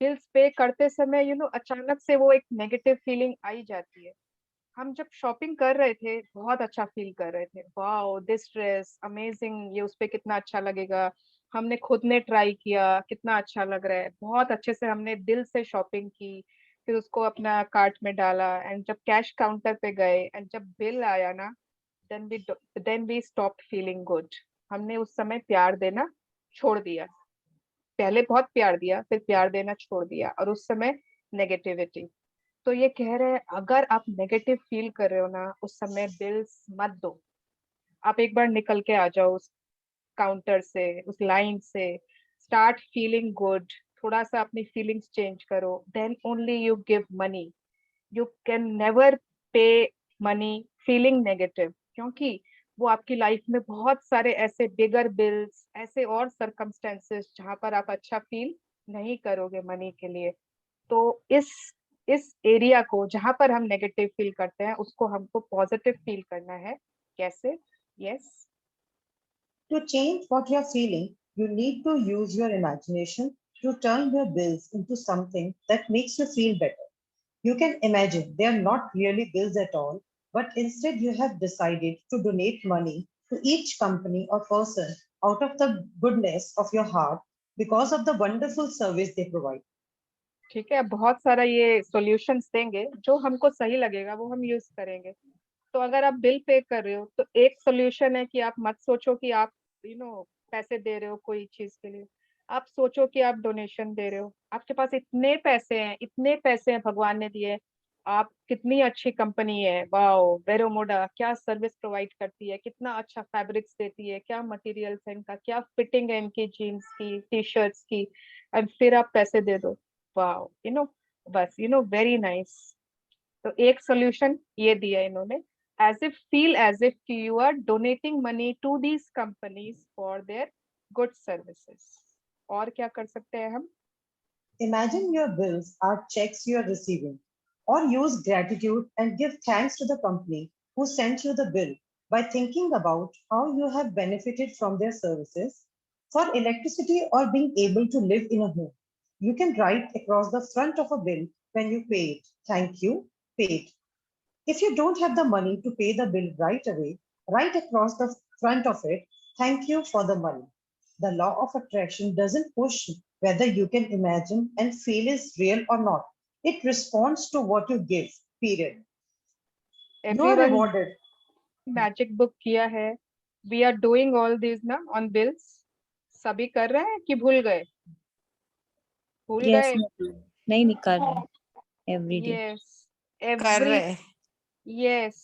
बिल्स पे करते समय अचानक से वो एक नेगेटिव फीलिंग आई जाती है। हम जब शॉपिंग कर रहे थे बहुत अच्छा फील कर रहे थे, वाओ दिस ड्रेस अमेजिंग, ये उस पे कितना अच्छा लगेगा। हमने खुद ने ट्राई किया, कितना अच्छा लग रहा है, बहुत अच्छे से हमने दिल से शॉपिंग की। फिर उसको अपना कार्ट में डाला एंड जब कैश काउंटर पे गए एंड जब बिल आया ना, then we stop feeling good. हमने उस समय प्यार देना छोड़ दिया। पहले बहुत प्यार दिया, फिर प्यार देना छोड़ दिया और उस समय नेगेटिविटी। तो ये कह रहे हैं अगर आप नेगेटिव फील कर रहे हो ना, उस समय बिल्स मत दो। आप एक बार निकल के आ जाओ उस काउंटर से, उस लाइन से। स्टार्ट फीलिंग गुड, थोड़ा सा अपनी फीलिंग्स चेंज करो, then only you give money. You can never pay money feeling negative, क्योंकि वो आपकी लाइफ में बहुत सारे ऐसे बिगर बिल्स, ऐसे और सरकमस्टेंसेस जहां पर आप अच्छा फील नहीं करोगे मनी के लिए। तो इस एरिया को जहां पर हम नेगेटिव फील करते हैं उसको हमको पॉजिटिव फील करना है। कैसे? Yes. To change what you're feeling, you need to use your imagination to turn your bills into something that makes you feel better. You can imagine they are not really bills at all, but instead you have decided to donate money to each company or person out of the goodness of your heart because of the wonderful service they provide. ठीक है, बहुत सारा ये सॉल्यूशंस देंगे, जो हमको सही लगेगा वो हम यूज करेंगे। तो अगर आप बिल पे कर रहे हो तो एक सोल्यूशन है कि आप मत सोचो कि आप पैसे दे रहे हो कोई चीज के लिए। आप सोचो कि आप डोनेशन दे रहे हो, आपके पास इतने पैसे हैं, इतने पैसे हैं भगवान ने दिए। आप कितनी अच्छी कंपनी है, वाओ वेरोमोडा क्या सर्विस प्रोवाइड करती है, कितना अच्छा फैब्रिक्स देती है, क्या मटेरियल्स है इनका, क्या फिटिंग है इनकी जीन्स की, टी शर्ट्स की, और फिर आप पैसे दे दो। वाओ बस वेरी नाइस। तो एक सोल्यूशन ये दिया इन्होंने, as if you are donating money to these companies for their good services। और क्या कर सकते हैं हम? Imagine your bills are checks you are receiving, or use gratitude and give thanks to the company who sent you the bill by thinking about how you have benefited from their services. For electricity or being able to live in a home, you can write across the front of a bill when you pay it, thank you, paid. If you don't have the money to pay the bill right away, write across the front of it, thank you for the money. The law of attraction doesn't push whether you can imagine and feel is real or not. It responds to what you give, period. You are Everyone rewarded. Magic book किया है। We are doing all this ना ऑन बिल्स। सभी कर रहे हैं कि भूल गए? भूल यस गए? नहीं निकाल रहे एवरीडे यस कर एवरी रहे। यस।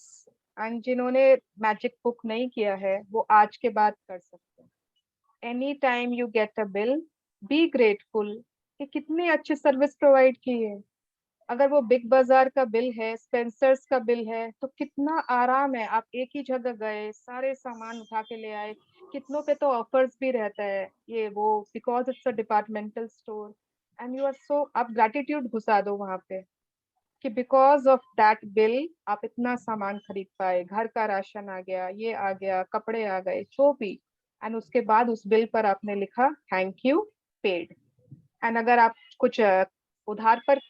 एंड जिन्होंने मैजिक बुक नहीं किया है वो आज के बाद कर सकते हैं। Any time you get a bill, be grateful कि कितनी अच्छी सर्विस प्रोवाइड की है। अगर वो बिग बाजार का बिल है, स्पेंसर्स का बिल है, तो कितना आराम है, आप एक ही जगह गए, सारे सामान उठा के ले आए। कितनों पे तो ऑफर्स भी रहता है ये वो, because it's a departmental store and you are so, आप ग्रेटिट्यूड घुसा दो वहां पे कि बिकॉज ऑफ दैट बिल आप इतना सामान खरीद पाए, घर का राशन आ गया, ये आ गया, कपड़े आ गए, जो भी। एंड उसके बाद उस बिल पर आपने लिखा थैंक यू, पेड। एंड अगर आप कुछ उधार पर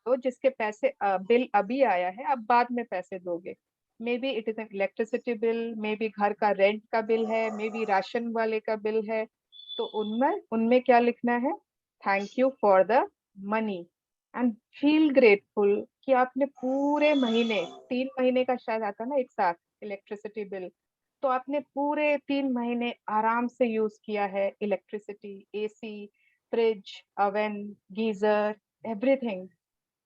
तो जिसके पैसे बिल अभी आया है, अब बाद में पैसे दोगे, may be it is an electricity bill, may be घर का रेंट का बिल है, मे बी राशन वाले का बिल है, तो उनमें उनमें क्या लिखना है? Thank you for the money and feel grateful कि आपने पूरे महीने, 3 महीने का शायद आता है ना एक साथ इलेक्ट्रिसिटी बिल, तो आपने पूरे 3 महीने आराम से यूज किया है electricity, AC, fridge, oven, geyser, everything,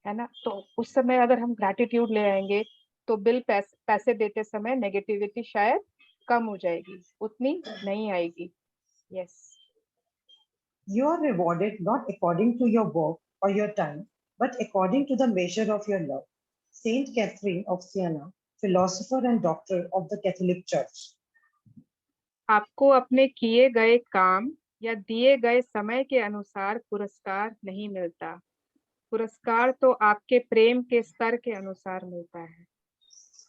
है ना। तो उस समय अगर हम ग्रैटिट्यूड ले आएंगे तो बिल पैसे देते समय नेगेटिविटी शायद कम हो जाएगी, उतनी नहीं आएगी। Yes. You are rewarded not according to your work or your time, but according to the measure of your love. Saint Catherine of Siena, philosopher and doctor of the Catholic Church. आपको अपने किए गए काम या दिए गए समय के अनुसार पुरस्कार नहीं मिलता। पुरस्कार तो आपके प्रेम के स्तर के अनुसार मिलता है।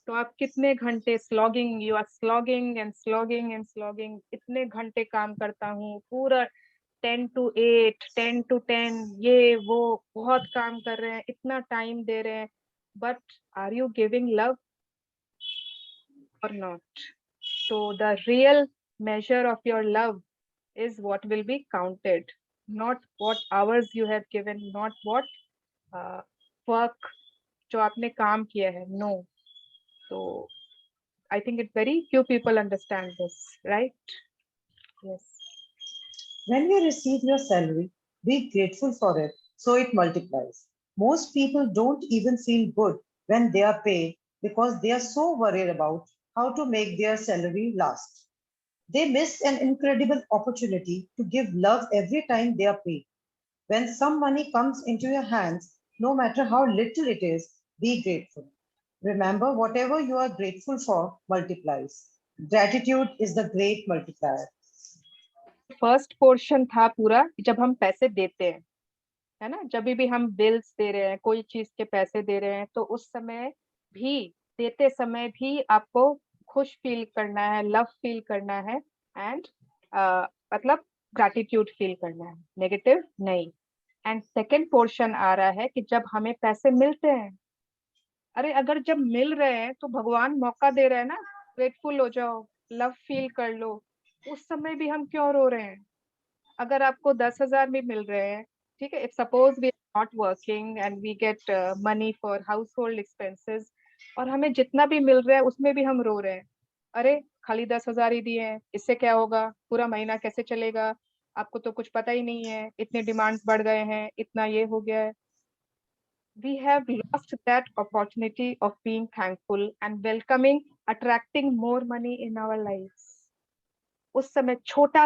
तो आप कितने घंटे slogging, you are slogging and slogging and slogging, इतने घंटे काम करता हूँ पूरा 10 to 8, 10 to 10, ये वो बहुत काम कर रहे हैं, इतना टाइम दे रहे हैं, but are you giving love? or not. So the real measure of your love is what will be counted, not what hours you have given, not what work जो आपने काम किया है. No. So I think it very few people understand this, right? Yes. When you receive your salary, be grateful for it so it multiplies. Most people don't even feel good when they are paid because they are so worried about how to make their salary last. They miss an incredible opportunity to give love every time they are paid. When some money comes into your hands, no matter how little it is, be grateful. Remember, whatever you are grateful for multiplies. Gratitude is the great multiplier. First portion था पूरा जब हम पैसे देते हैं, है ना, जब भी हम बिल्स दे रहे हैं, कोई चीज के पैसे दे रहे हैं, तो उस समय भी, देते समय भी आपको खुश फील करना है, लव फील करना है, एंड मतलब ग्रैटिट्यूड फील करना है, नेगेटिव नहीं. एंड सेकेंड पोर्शन आ रहा है कि जब हमें पैसे मिलते हैं, अरे अगर जब मिल रहे हैं तो भगवान मौका दे रहे हैं ना, ग्रेटफुल हो जाओ, लव फील कर लो. उस समय भी हम क्यों रो रहे हैं? अगर आपको 10,000 भी मिल रहे हैं, ठीक है, if suppose we are not working and we get money for household expenses, और हमें जितना भी मिल रहा है उसमें भी हम रो रहे हैं, अरे खाली 10,000 ही दिए हैं, इससे क्या होगा, पूरा महीना कैसे चलेगा, आपको तो कुछ पता ही नहीं है, इतने डिमांड्स बढ़ गए हैं, इतना ये हो गया है. We have lost that opportunity of being thankful and welcoming, attracting more money in our lives. उस समय छोटा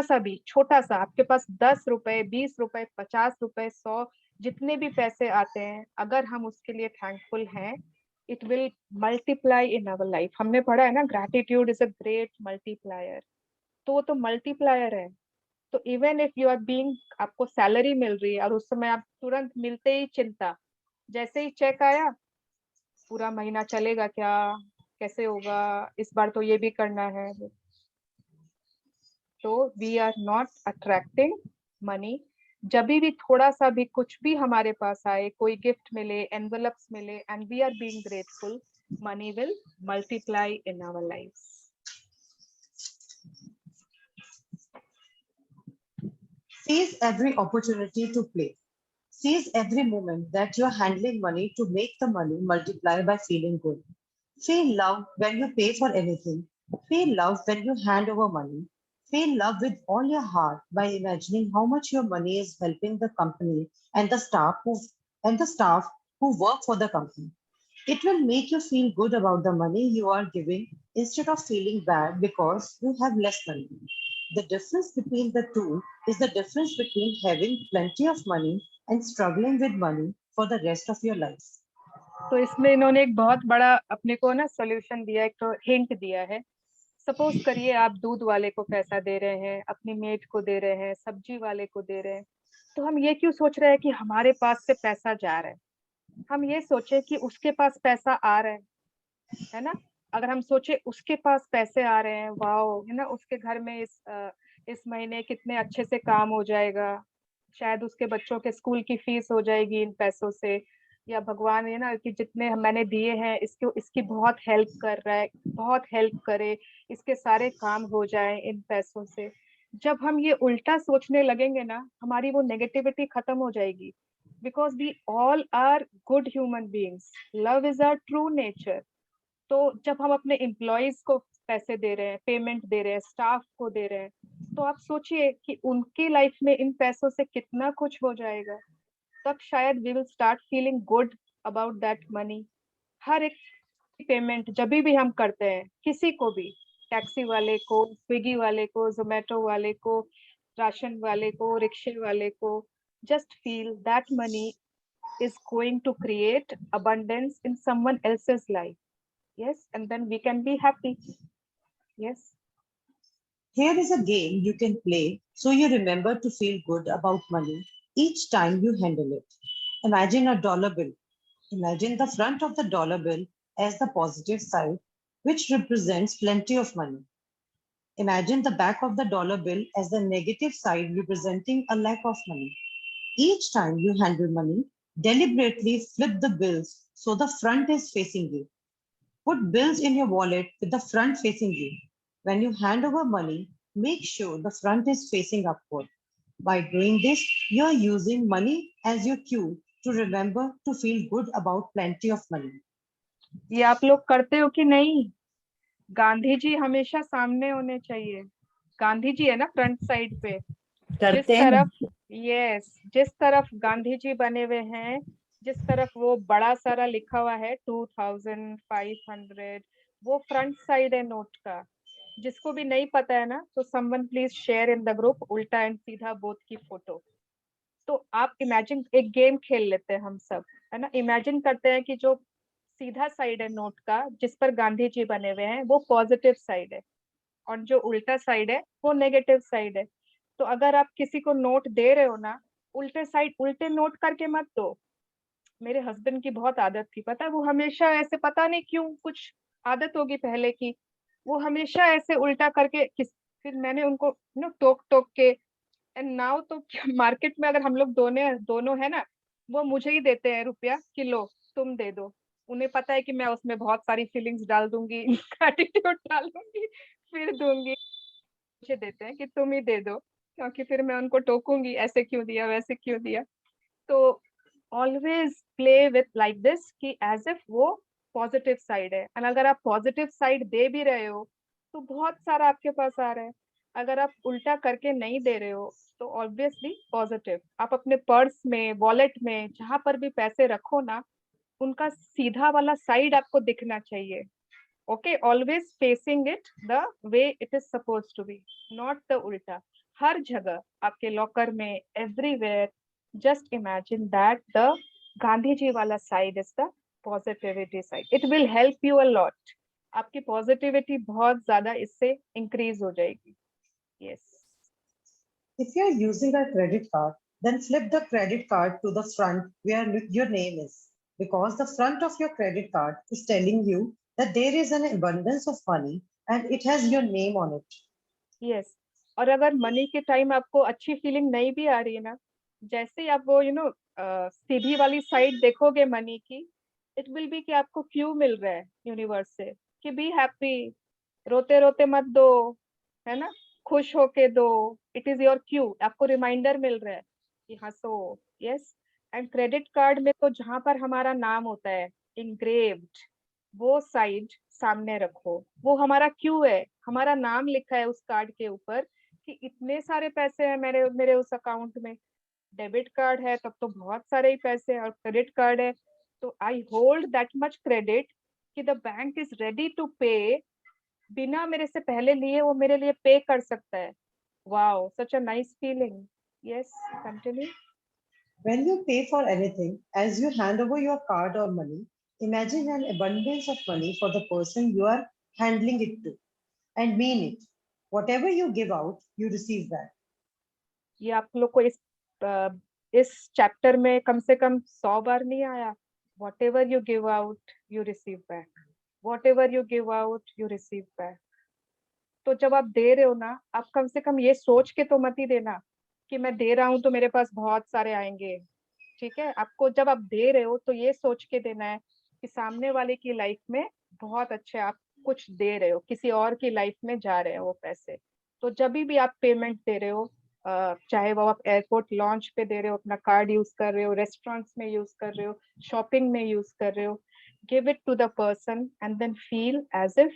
सा आपके पास 10 रुपए, 20 रुपए, 50 रुपए, 100, जितने भी पैसे आते हैं, अगर हम उसके लिए थैंकफुल हैं, it will multiply in our life. हमने पढ़ा है ना, gratitude is a great multiplier. तो वो तो मल्टीप्लायर है. तो even if you are being, आपको सैलरी मिल रही है और उस समय आप तुरंत मिलते ही चिंता, जैसे ही चेक आया, पूरा महीना चलेगा क्या, कैसे होगा, इस बार तो ये भी करना है. तो we are not attracting money. जब भी थोड़ा सा भी कुछ भी हमारे पास आए, कोई गिफ्ट मिले, एनवेलप्स मिले, and we are being grateful, money will multiply in our life. Seize every opportunity to play. Seize every moment that you're handling money to make the money multiply by feeling good. Feel love when you pay for anything. Feel love when you hand over money. Feel love with all your heart by imagining how much your money is helping the company and the staff who work for the company. It will make you feel good about the money you are giving instead of feeling bad because you have less money. The difference between the two is the difference between having plenty of money and struggling with money for the rest of your life. तो इसमें इन्होंने एक बहुत बड़ा अपने को ना सॉल्यूशन दिया, एक तो हिंट दिया है. सपोज करिए आप दूध वाले को पैसा दे रहे हैं, अपनी मेड को दे रहे हैं, सब्जी वाले को दे रहे हैं, तो हम ये क्यों सोच रहे हैं कि हमारे पास से पैसा जा रहा है? हम ये सोचे कि उसके पास पैसा आ रहा है ना. अगर हम सोचे उसके पास पैसे आ रहे हैं, वाओ, है ना, उसके घर में इस महीने कितने अच्छे से काम हो जाएगा, शायद उसके बच्चों के स्कूल की फीस हो जाएगी इन पैसों से, या भगवान है ना कि जितने मैंने दिए हैं इसकी बहुत हेल्प कर रहा है, बहुत हेल्प करे, इसके सारे काम हो जाए इन पैसों से. जब हम ये उल्टा सोचने लगेंगे ना, हमारी वो नेगेटिविटी खत्म हो जाएगी. Because we all are good human beings, love is our true nature. तो जब हम अपने एम्प्लॉयज को पैसे दे रहे हैं, पेमेंट दे रहे हैं, स्टाफ को दे रहे हैं, तो आप सोचिए कि उनकी लाइफ में इन पैसों से कितना कुछ हो जाएगा. तब शायद we will start feeling good about that money. हर एक पेमेंट जब भी हम करते हैं, किसी को भी, टैक्सी वाले को, स्विगी वाले को, जोमेटो वाले को, राशन वाले को, रिक्शे वाले को, just feel that money is going to create abundance in someone else's life. Yes, and then we can be happy. Yes. Here is a game you can play so you remember to feel good about money each time you handle it. Imagine a dollar bill. Imagine the front of the dollar bill as the positive side, which represents plenty of money. Imagine the back of the dollar bill as the negative side, representing a lack of money. Each time you handle money, deliberately flip the bills so the front is facing you. Put bills in your wallet with the front facing you. When you hand over money, make sure the front is facing upward. By doing this, you are using money as your cue to remember to feel good about plenty of money. ये आप लोग करते हो कि नहीं? गांधी जी हमेशा सामने होने चाहिए. गांधी जी है ना फ्रंट साइड पे. जिस तरफ जिस तरफ गांधी जी बने हुए हैं, जिस तरफ वो बड़ा सारा लिखा हुआ है 2500, वो फ्रंट साइड है नोट का. जिसको भी नहीं पता है ना, तो someone please share in the group उल्टा एंड सीधा बोथ की फोटो. तो आप इमेजिन, एक गेम खेल लेते हैं हम सब, है ना. इमेजिन करते हैं कि जो सीधा साइड है नोट का, जिस पर गांधी जी बने हुए हैं, वो पॉजिटिव साइड है, और जो उल्टा साइड है वो नेगेटिव साइड है. तो अगर आप किसी को नोट दे रहे हो ना, उल्टे साइड उल्टे नोट करके मत दो. मेरे हस्बैंड की बहुत आदत थी, पता है, वो हमेशा ऐसे, पता नहीं क्यों, कुछ आदत होगी पहले की, वो हमेशा ऐसे उल्टा करके फिर मैंने उनको टोक टोक के, एंड नाउ तो मार्केट में अगर हम लोग दोनों है ना, वो मुझे ही देते हैं रुपया कि लो तुम दे दो. उन्हें पता है कि मैं उसमें बहुत सारी फीलिंग्स डाल दूंगी, एटीट्यूड डालूंगी, फिर दूंगी. मुझे देते हैं कि तुम ही दे दो, क्योंकि फिर मैं उनको टोकूंगी, ऐसे क्यों दिया, वैसे क्यों दिया. तो always play with like this कि एज इफ वो पॉजिटिव साइड है. एंड अगर आप पॉजिटिव साइड दे भी रहे हो तो बहुत सारा आपके पास आ रहा है. अगर आप उल्टा करके नहीं दे रहे हो तो ऑब्वियसली पॉजिटिव. आप अपने पर्स में, वॉलेट में, जहां पर भी पैसे रखो ना, उनका सीधा वाला साइड आपको दिखना चाहिए. Okay, always facing it the way it is suppose to be, not the उल्टा. हर जगह, आपके लॉकर में, everywhere, just imagine that the Gandhi ji wala side is the positivity side. It will help you a lot. आपकी positivity बहुत ज़्यादा इससे increase हो जाएगी. Yes. If you are using a credit card, then flip the credit card to the front where your name is, because the front of your credit card is telling you that there is an abundance of money and it has your name on it. Yes. और अगर money के time आपको अच्छी feeling नहीं भी आ रही है ना, जैसे ही आप वो सीधी वाली साइड देखोगे मनी की, इट विल बी कि आपको क्यों मिल रहा है यूनिवर्स से कि बी हैप्पी, रोते रोते मत दो, है ना, खुश होके दो. इट इज योर क्यू, आपको रिमाइंडर मिल रहा है कि हंसो. यस. एंड क्रेडिट कार्ड में तो जहां पर हमारा नाम होता है इंग्रेव्ड, वो साइड सामने रखो. वो हमारा क्यू है, हमारा नाम लिखा है उस कार्ड के ऊपर कि इतने सारे पैसे हैं मेरे उस अकाउंट में. डेबिट कार्ड है तब तो बहुत सारे ही पैसे हैं, और क्रेडिट कार्ड है तो I hold that much credit कि the bank is ready to pay. बिना मेरे से पहले लिए वो मेरे लिए पे कर सकता है. Wow, such a nice feeling. Yes, continue. When you pay for anything, as you hand over your card or money, imagine an abundance of money for the person you are handling it to, and mean it. Whatever you give out, you receive back. ये आप लोग को इस चैप्टर में कम से कम 100 बार नहीं आया. Whatever you give out, you receive back. Whatever you give out, you receive back. तो जब आप दे रहे हो ना, आप कम से कम ये सोच के तो मत ही देना कि मैं दे रहा हूँ तो मेरे पास बहुत सारे आएंगे. ठीक है, आपको जब आप दे रहे हो तो ये सोच के देना है कि सामने वाले की लाइफ में बहुत अच्छे आप कुछ दे रहे हो, किसी और की लाइफ में जा रहे हो वो पैसे. तो जब भी आप पेमेंट दे रहे हो, चाहे वो आप एयरपोर्ट लॉन्च पे दे रहे हो, अपना कार्ड यूज कर रहे हो, रेस्टोरेंट्स में यूज कर रहे हो, शॉपिंग में यूज कर रहे हो, give it to the person and then feel as if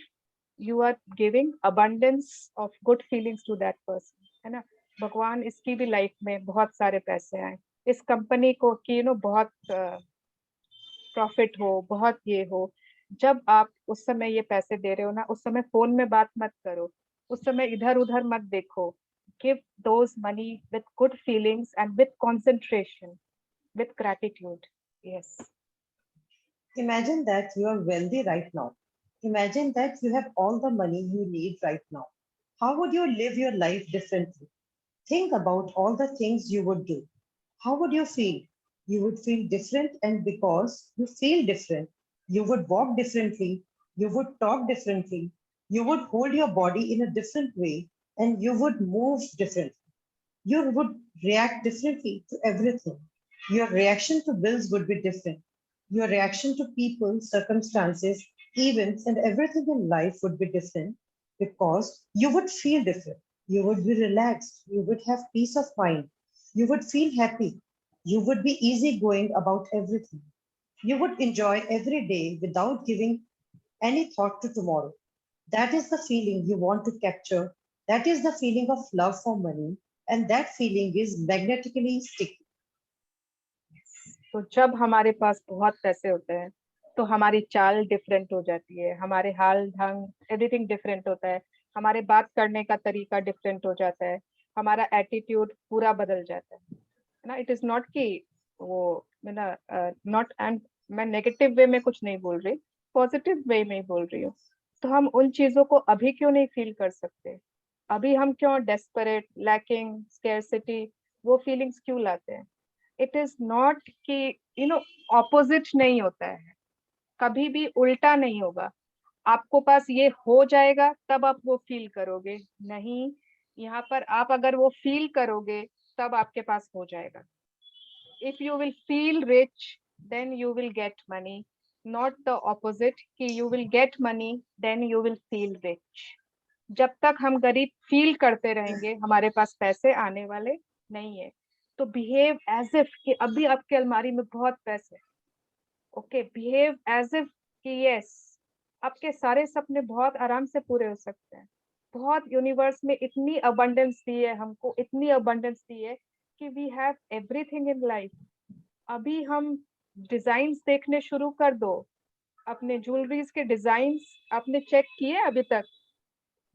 you are giving abundance of good feelings to that person, है ना. भगवान इसकी भी लाइफ में बहुत सारे पैसे आए, इस कंपनी को कि बहुत प्रॉफिट हो, बहुत ये हो. जब आप उस समय ये पैसे दे रहे हो ना, उस समय फोन में बात मत करो, उस समय इधर उधर मत देखो. Give those money with good feelings and with concentration, with gratitude. Yes. Imagine that you are wealthy right now. Imagine that you have all the money you need right now. How would you live your life differently? Think about all the things you would do. How would you feel? You would feel different, and because you feel different, you would walk differently, you would talk differently, you would hold your body in a different way, and you would move differently. You would react differently to everything. Your reaction to bills would be different. Your reaction to people, circumstances, events and everything in life would be different because you would feel different. You would be relaxed. You would have peace of mind. You would feel happy. You would be easygoing about everything. You would enjoy every day without giving any thought to tomorrow. That is the feeling you want to capture. That is the feeling of love for money. And that feeling is magnetically sticky. तो जब हमारे पास बहुत पैसे होते हैं तो हमारी चाल डिफरेंट हो जाती है, हमारे हाल ढंग एवरीथिंग डिफरेंट होता है, हमारे बात करने का तरीका डिफरेंट हो जाता है, हमारा एटीट्यूड पूरा बदल जाता है ना. इट इज नॉट कि वो नॉट एंड मैं नेगेटिव वे में कुछ नहीं बोल रही, पॉजिटिव वे में बोल रही हूँ. तो हम उन चीजों को अभी क्यों नहीं फील कर सकते? अभी हम क्यों डेस्परेट, लैकिंग, स्कैरसिटी, वो फीलिंग्स क्यों लाते हैं? इट इज नॉट कि ऑपोजिट नहीं होता है, कभी भी उल्टा नहीं होगा. आपको पास ये हो जाएगा तब आप वो फील करोगे, नहीं, यहाँ पर आप अगर वो फील करोगे तब आपके पास हो जाएगा. If you will feel rich then you will get money, not the opposite कि you will get money then you will feel rich. जब तक हम गरीब फील करते रहेंगे हमारे पास पैसे आने वाले नहीं है. तो बिहेव एज इफ कि अभी आपके अलमारी में बहुत पैसे, ओके, बिहेव एज इफ कि यस आपके सारे सपने बहुत आराम से पूरे हो सकते हैं. बहुत यूनिवर्स में इतनी अबंडेंस दी है हमको, इतनी अबंडेंस दी है कि we have everything in life. अभी हम डिजाइन्स देखने शुरू कर दो, अपने ज्वेलरीज के डिजाइन्स आपने चेक किए अभी तक?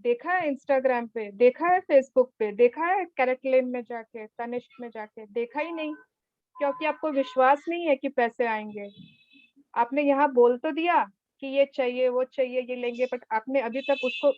देखा है इंस्टाग्राम पे, देखा है फेसबुक पे, देखा है कैरेटलेन में जाके, तनिष्क में जाके? देखा ही नहीं, क्योंकि आपको विश्वास नहीं है कि पैसे आएंगे. आपने यहाँ बोल तो दिया कि ये चाहिए, वो चाहिए, ये लेंगे, बट आपने अभी तक उसको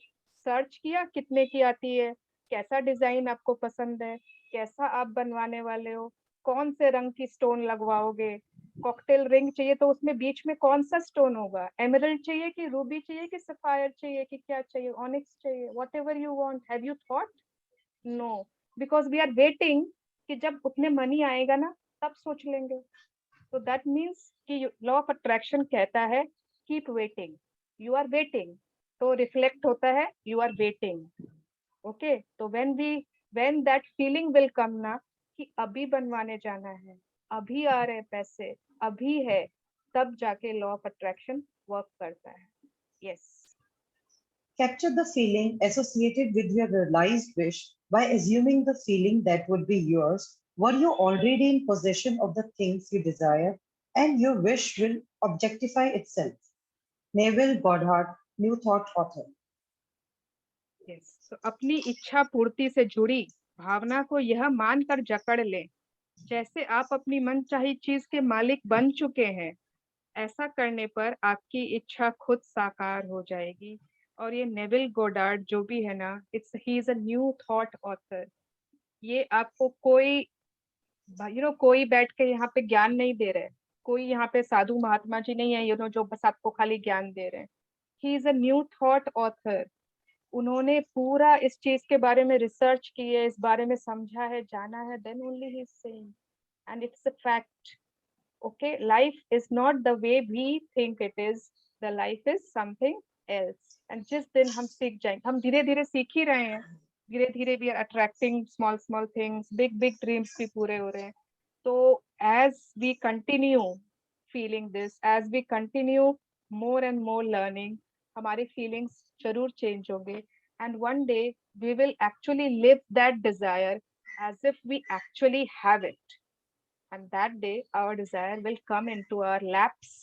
सर्च किया कितने की आती है, कैसा डिजाइन आपको पसंद है, कैसा आप बनवाने वाले हो, कौन से रंग की स्टोन लगवाओगे? कॉकटेल रिंग चाहिए तो उसमें बीच में कौन सा स्टोन होगा? एमरल्ड चाहिए कि रूबी चाहिए कि सफायर चाहिए कि क्या चाहिए, ऑनिक्स चाहिए, whatever you want. Have you thought? No, because we are waiting कि जब उतने मनी आएगा ना तब सोच लेंगे. तो दैट मीन्स कि लॉ ऑफ अट्रैक्शन कहता है keep waiting. You are waiting तो रिफ्लेक्ट होता है यू आर वेटिंग. ओके, तो when that feeling will come ना कि अभी बनवाने जाना है, अभी आ रहे पैसे, अभी है, तब जाके लॉ ऑफ अट्रैक्शन वर्क करता है. Yes. Capture the feeling associated with your realized wish by assuming the feeling that would be yours. Were you already in possession of the things you desire, and your wish will objectify itself. Neville Goddard, New Thought author. Yes. So, अपनी इच्छा पूर्ति से जुड़ी भावना को यह मानकर जकड़ लें जैसे आप अपनी मनचाही चीज के मालिक बन चुके हैं. ऐसा करने पर आपकी इच्छा खुद साकार हो जाएगी. और ये नेविल गोडार्ड जो भी है ना, he is a new thought author. ये आपको कोई कोई बैठ के यहाँ पे ज्ञान नहीं दे रहे, कोई यहाँ पे साधु महात्मा जी नहीं है जो बस आपको खाली ज्ञान दे रहे हैं. He is a new thought author. उन्होंने पूरा इस चीज के बारे में रिसर्च की है, इस बारे में समझा है, जाना है, then only he is saying, and it's a fact. Okay, life is not the way we think it is, the life is something else. And जिस दिन हम सीख जाएंगे, हम धीरे धीरे सीख ही रहे हैं, धीरे धीरे we are attracting small small things, big big dreams भी पूरे हो रहे हैं. तो as we continue feeling this, as we continue more and more learning, हमारी फीलिंग्स जरूर चेंज होंगे. And one day we will actually live that desire as if we actually have it, and that day our desire will come into our laps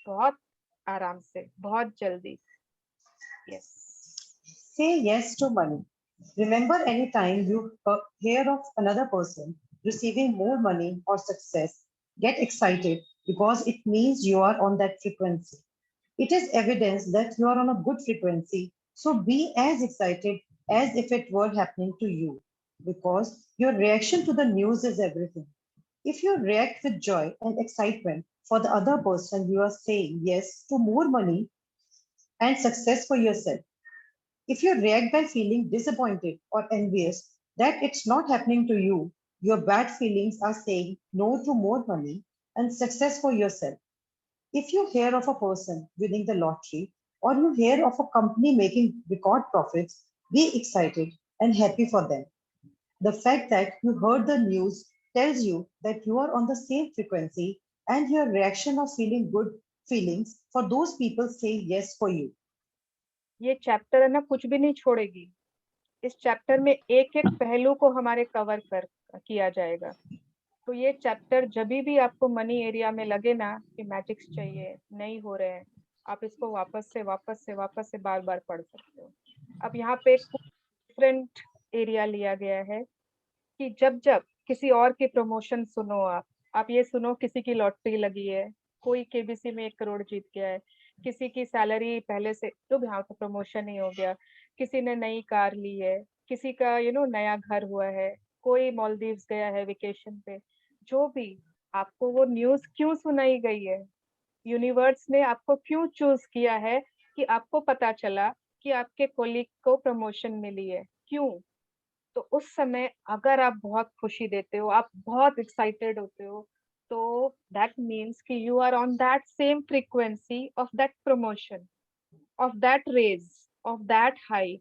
बहुत आराम से, बहुत जल्दी. Yes. Say yes to money. Remember, anytime you hear of another person receiving more money or success, get excited because it means you are on that frequency. It is evidence that you are on a good frequency. So be as excited as if it were happening to you, because your reaction to the news is everything. If you react with joy and excitement for the other person, you are saying yes to more money and success for yourself. If you react by feeling disappointed or envious that it's not happening to you, your bad feelings are saying no to more money and success for yourself. If you hear of a person winning the lottery or you hear of a company making record profits, be excited and happy for them. The fact that you heard the news tells you that you are on the same frequency, and your reaction of feeling good feelings for those people say yes for you. ये चैप्टर है ना, कुछ भी नहीं छोड़ेगी। इस चैप्टर में एक एक पहलू को हमारे कवर कर किया जाएगा। तो ये चैप्टर जब भी आपको मनी एरिया में लगे ना कि मैजिक्स चाहिए, नहीं हो रहे हैं, आप इसको वापस से बार बार पढ़ सकते हो। अब यहाँ पे एक डिफरेंट एरिया लिया गया है कि जब जब किसी और की प्रमोशन सुनो, आप ये सुनो किसी की लॉटरी लगी है, कोई केबीसी में 1 करोड़ जीत गया है, किसी की सैलरी पहले से तो यहाँ तो प्रमोशन ही हो गया, किसी ने नई कार ली है, किसी का नया घर हुआ है, कोई मालदीव्स गया है वेकेशन पे, जो भी आपको वो न्यूज क्यों सुनाई गई है, यूनिवर्स ने आपको क्यों चूज किया है कि आपको पता चला कि आपके कोलीग को प्रमोशन मिली है, क्यों? तो उस समय अगर आप बहुत खुशी देते हो, आप बहुत एक्साइटेड होते हो, तो दैट मीन्स कि you are on that same frequency of that promotion, of that raise, of that high.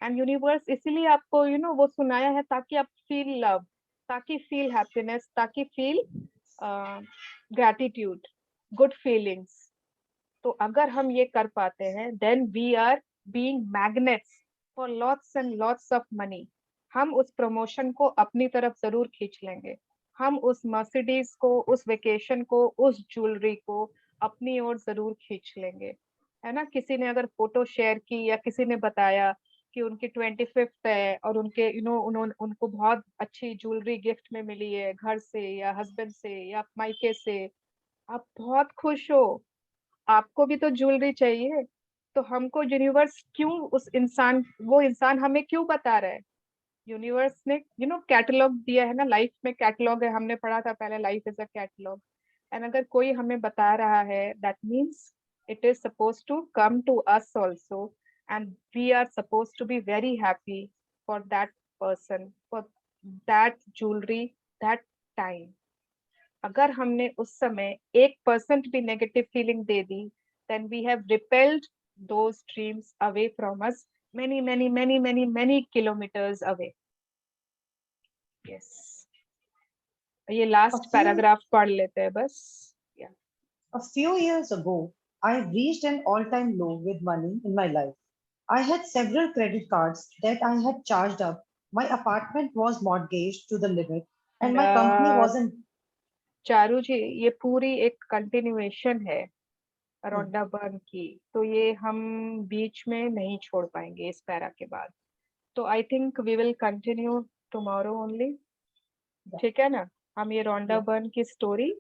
And universe इसीलिए आपको वो सुनाया है ताकि आप फील लव, ताकि फील हैप्पीनेस, ताकि फील ग्रैटिट्यूड, गुड फीलिंग्स। तो अगर हम ये कर पाते हैं, then we are being magnets for lots and lots of money. हम उस प्रमोशन को अपनी तरफ जरूर खींच लेंगे, हम उस मर्सिडीज को, उस वेकेशन को, उस ज्वेलरी को अपनी ओर जरूर खींच लेंगे, है ना। किसी ने अगर फोटो शेयर की या किसी ने बताया कि उनकी 25th है और उनके उन्होंने उनको बहुत अच्छी ज्वेलरी गिफ्ट में मिली है, घर से या हस्बैंड से या मायके से, आप बहुत खुश हो, आपको भी तो ज्वेलरी चाहिए। तो हमको यूनिवर्स क्यों वो इंसान हमें क्यों बता रहा है? यूनिवर्स ने कैटलॉग दिया है ना, लाइफ में कैटलॉग है, हमने पढ़ा था पहले, life is a catalogue. And अगर कोई हमें बता रहा है, that means it is suppose to come to us also, and we are suppose to be very happy for that person, for that jewellery, that time. अगर हमने उस समय 1% भी नेगेटिव फीलिंग दे दी, then we have repelled those dreams away from us many kilometers away. Yes. ये लास्ट पैराग्राफ पढ़ लेते हैं बस। Yeah. A few years ago, I reached an all-time low with money in my life. I had several credit cards that I had charged up. My apartment was mortgaged to the limit, and my company wasn't. Charu जी, ये पूरी एक कंटिन्यूएशन है रोंडा बर्न की, तो ये हम बीच में नहीं छोड़ पाएंगे इस पैरा के बाद। तो I think we will continue tomorrow only, ठीक है ना। हम ये रोंडा बर्न की स्टोरी,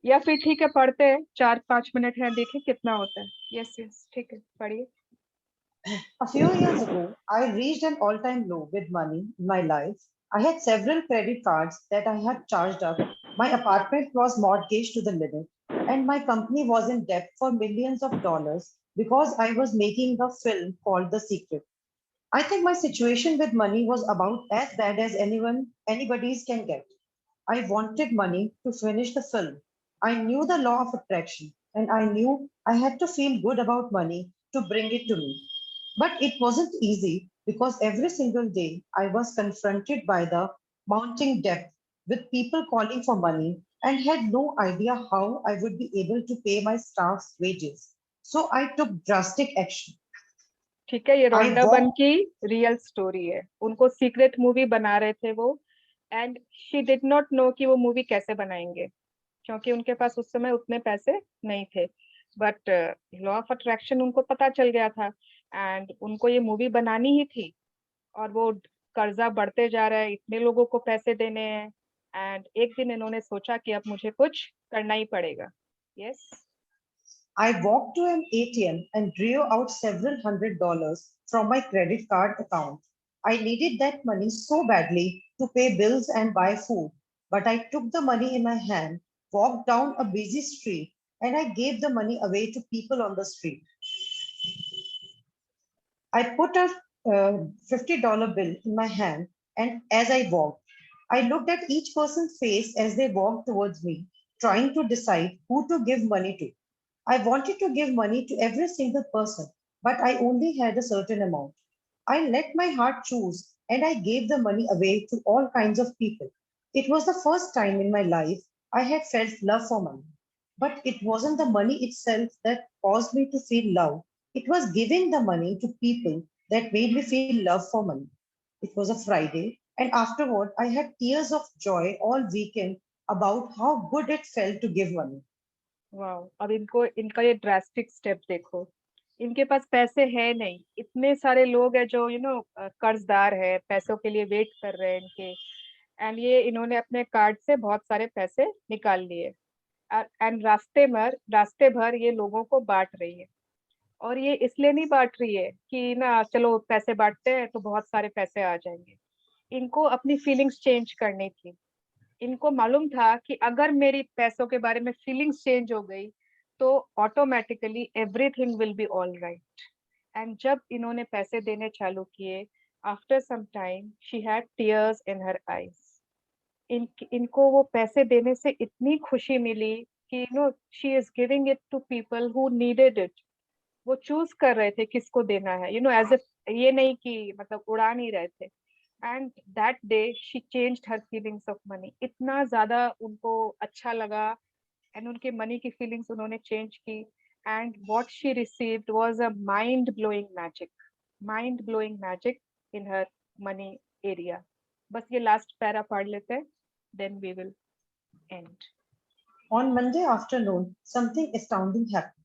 या फिर ठीक है पढ़ते हैं, 4-5 मिनट है, देखें कितना होता है। यस यस, ठीक है, पढ़िए। A few years ago, I reached an all-time low with money in my life. I had several credit cards that I had charged up. My apartment was mortgaged to the limit, and my company was in debt for millions of dollars because I was making a film called The Secret. I think my situation with money was about as bad as anybody's can get. I wanted money to finish the film. I knew the law of attraction, and I knew I had to feel good about money to bring it to me. But it wasn't easy because every single day I was confronted by the mounting debt with people calling for money and had no idea how I would be able to pay my staff's wages. So I took drastic action. ठीक है, ये रोंडा बर्न की रियल स्टोरी है। उनको सीक्रेट मूवी बना रहे थे वो, and she did not know कि वो मूवी कैसे बनाएंगे, क्योंकि उनके पास उस समय उतने पैसे नहीं थे। बट लॉ ऑफ अट्रैक्शन उनको पता चल गया था, एंड उनको ये मूवी बनानी ही थी, और वो कर्जा बढ़ते जा रहा है, इतने लोगों को पैसे देने हैं, एंड एक दिन इन्होंने सोचा कि अब मुझे कुछ करना ही पड़ेगा। Yes. I walked to an ATM and drew out several $100s from my credit card account. I needed that money so badly to pay bills and buy food, but I took the money in my hand, walked down a busy street, and I gave the money away to people on the street. I put a $50 bill in my hand, and as I walked, I looked at each person's face as they walked towards me. trying to decide who to give money to. I wanted to give money to every single person, but I only had a certain amount. I let my heart choose and I gave the money away to all kinds of people. It was the first time in my life I had felt love for money. But it wasn't the money itself that caused me to feel love. It was giving the money to people that made me feel love for money. It was a Friday, and afterward, I had tears of joy all weekend about how good it felt to give money. Wow, अब इनको इनका ये ड्रास्टिक स्टेप देखो। इनके पास पैसे है नहीं, इतने सारे लोग हैं जो कर्जदार है, पैसों के लिए वेट कर रहे हैं इनके, एंड ये इन्होंने अपने कार्ड से बहुत सारे पैसे निकाल लिए एंड रास्ते भर ये लोगों को बांट रही है। और ये इसलिए नहीं बांट रही है कि ना चलो पैसे बांटते हैं तो बहुत सारे पैसे आ जाएंगे। इनको अपनी फीलिंग्स चेंज करनी थी। इनको मालूम था कि अगर मेरी पैसों के बारे में फीलिंग्स चेंज हो गई तो automatically everything will be all right. And जब इन्होंने पैसे देने चालू किए, after some time she had tears in her eyes. इनको वो पैसे देने से इतनी खुशी मिली कि she is giving it to people who needed it. वो चूज कर रहे थे किसको देना है, एज इफ ये नहीं कि मतलब उड़ा नहीं रहे थे। And that day she changed her feelings of money. इतना ज्यादा उनको अच्छा लगा एंड उनके मनी की फीलिंग्स उन्होंने चेंज की। And what she received was a mind blowing magic in her money area. बस ये लास्ट पैरा पढ़ लेते हैं, then we will end. On Monday afternoon, something astounding happened.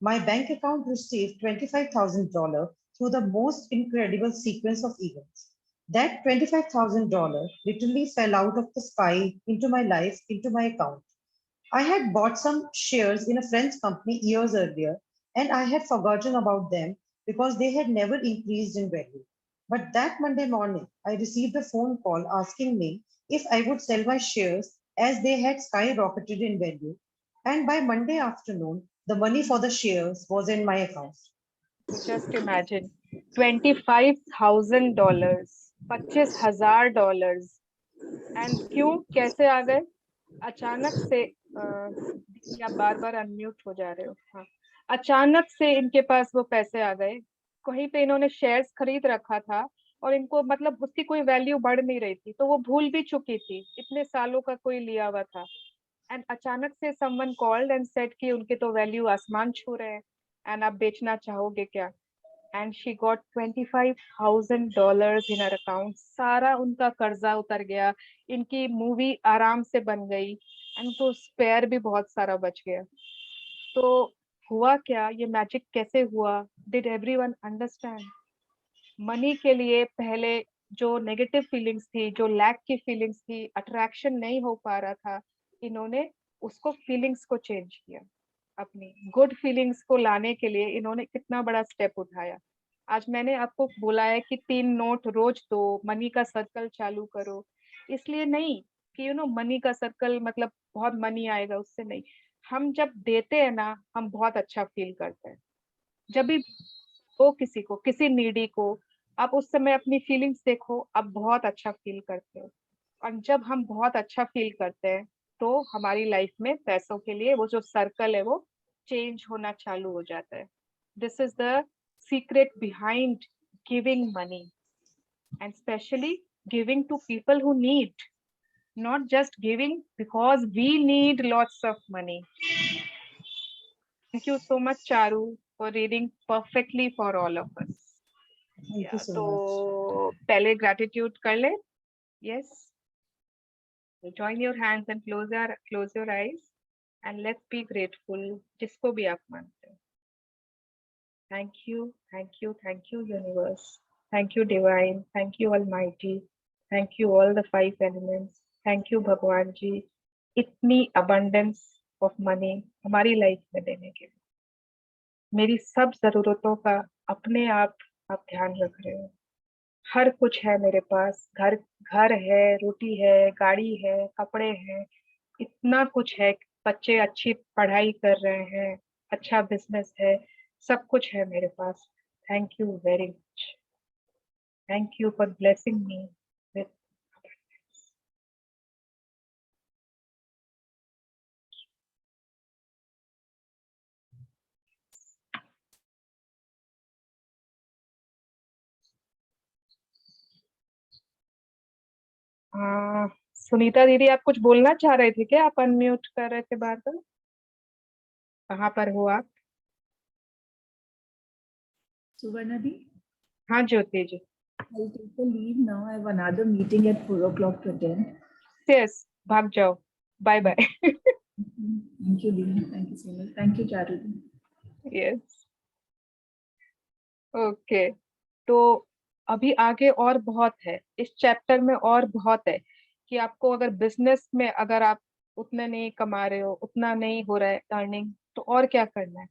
My bank account received $25,000 through the most incredible sequence of events. That $25,000 literally fell out of the sky into my life, into my account. I had bought some shares in a French company years earlier, and I had forgotten about them because they had never increased in value. But that Monday morning, I received a phone call asking me if I would sell my shares as they had skyrocketed in value. And by Monday afternoon, the money for the shares was in my account. Just imagine, $25,000, $25,000, and क्यों कैसे आ गए? अचानक से आप बार अनम्यूट हो जा रहे हो। हाँ, अचानक से इनके पास वो पैसे आ गए। कहीं पे इन्होंने शेयर्स खरीद रखा था और इनको मतलब उसकी कोई वैल्यू बढ़ नहीं रही थी, तो वो भूल भी चुकी थी, इतने सालों का कोई लिया हुआ था। एंड अचानक से समवन कॉल्ड एंड सेड कि उनके तो वैल्यू आसमान छू रहे हैं एंड आप बेचना चाहोगे क्या? And she got $25,000 in her account. सारा उनका कर्जा उतर गया, इनकी मूवी आराम से बन गई एंड तो स्पेयर भी बहुत सारा बच गया। तो हुआ क्या, ये मैजिक कैसे हुआ? Did everyone understand? मनी के लिए पहले जो नेगेटिव फीलिंग्स थी, जो लैक की फीलिंग्स थी, अट्रैक्शन नहीं हो पा रहा था, इन्होंने उसको फीलिंग्स को चेंज किया। अपनी गुड फीलिंग्स को लाने के लिए इन्होंने कितना बड़ा स्टेप उठाया। आज मैंने आपको बोला है कि 3 नोट रोज दो, मनी का सर्कल चालू करो। इसलिए नहीं कि मनी का सर्कल मतलब बहुत मनी आएगा, उससे नहीं। हम जब देते हैं ना, हम बहुत अच्छा फील करते हैं। जब भी हो किसी को, किसी नीडी को, आप उस समय अपनी फीलिंग्स देखो, आप बहुत अच्छा फील करते हो। और जब हम बहुत अच्छा फील करते हैं तो हमारी लाइफ में पैसों के लिए वो जो सर्कल है वो चेंज होना चालू हो जाता है। This is the secret behind giving money, and specially giving to people who need, not just giving because we need lots of money. Thank you so much, Charu, for reading perfectly for all of us. Thank you so तो much. पहले gratitude कर ले। Yes. Join your hands and close your eyes and let's be grateful, जिसको भी आप मानते हो। Thank you, universe. Thank you, divine. Thank you, almighty. Thank you, all the 5 elements. Thank you, भगवान जी, इतनी abundance of money हमारी लाइफ में देने के लिए। मेरी सब जरूरतों का अपने आप ध्यान रख रहे हो। हर कुछ है मेरे पास, घर है, रोटी है, गाड़ी है, कपड़े हैं, इतना कुछ है। बच्चे अच्छी पढ़ाई कर रहे हैं, अच्छा बिजनेस है, सब कुछ है मेरे पास। Thank you very much. Thank you for blessing me with Sunita दीदी, आप कुछ बोलना चाह रहे थे क्या? आप अनम्यूट कर रहे थे बार बार। कहाँ पर हो आप? Suvarna di, हाँ ज्योति जी। I'll take the leave now. I have another meeting at 4 o'clock to attend. Yes, भाग जाओ, bye bye. Thank you, Lee. Thank you so much. Thank you, Charity. Yes, okay. तो अभी आगे और बहुत है इस चैप्टर में, और बहुत है कि आपको अगर बिजनेस में अगर आप उतने नहीं कमा रहे हो, उतना नहीं हो रहा है अर्निंग, तो और क्या करना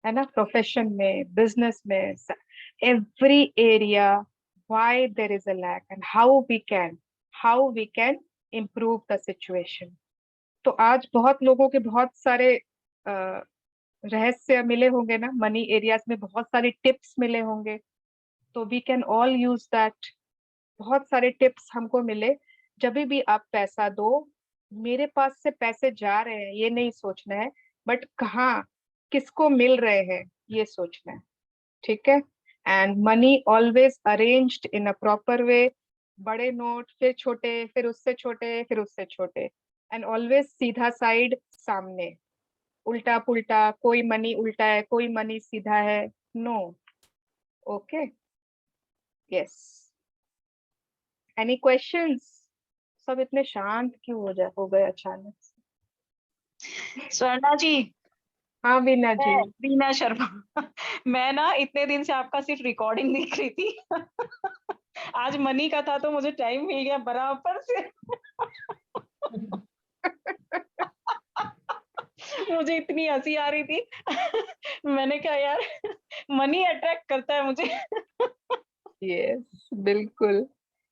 है ना? प्रोफेशन में, बिजनेस में, every area, why there is a lack and how we can improve the situation. तो आज बहुत लोगों के बहुत सारे रहस्य मिले होंगे ना, मनी एरियाज में बहुत सारी टिप्स मिले होंगे, तो we can all use that. बहुत सारे टिप्स हमको मिले। जब भी आप पैसा दो, मेरे पास से पैसे जा रहे हैं ये नहीं सोचना है, बट कहाँ किसको मिल रहे हैं ये सोचना है, ठीक है? And money always arranged in a proper way. बड़े नोट, फिर छोटे, फिर उससे छोटे, फिर उससे छोटे, एंड ऑलवेज सीधा साइड सामने। उल्टा पुल्टा कोई मनी उल्टा है, कोई मनी सीधा है, no. Okay, yes. Any questions? सब इतने शांत क्यों हो गए अचानक से? स्वर्णा जी, हाँ वीना जी। रीना शर्मा। मैं ना इतने दिन से आपका सिर्फ रिकॉर्डिंग देख रही थी। आज मनी का था तो मुझे टाइम मिल गया बराबर से। मुझे इतनी हंसी आ रही थी। मैंने कहा यार, मनी अट्रैक्ट करता है मुझे। यस, बिल्कुल।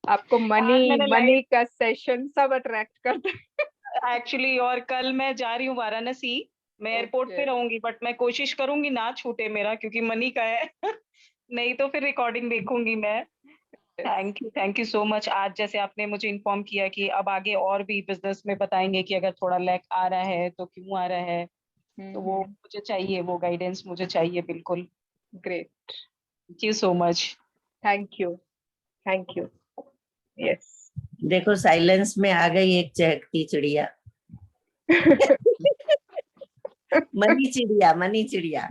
आपको आज मनी मैंने मनी का सेशन सब अट्रैक्ट करता है। एक्चुअली, और कल मैं जा रही हूँ वाराणसी। मैं एयरपोर्ट पे Okay. रहूंगी, बट मैं कोशिश करूंगी ना छूटे मेरा, क्योंकि मनी का है। नहीं तो फिर रिकॉर्डिंग देखूंगी मैं। Thank you so much. आज जैसे आपने मुझे इन्फॉर्म किया कि अब आगे और भी बिजनेस में बताएंगे कि अगर थोड़ा लैक आ रहा है तो क्यों आ रहा है, तो वो मुझे चाहिए, वो गाइडेंस मुझे चाहिए बिल्कुल। Great, thank you so much. Thank you, thank you. Yes. देखो साइलेंस में आ गई एक चहकती चिड़िया। मनी चिड़िया, मनी चिड़िया।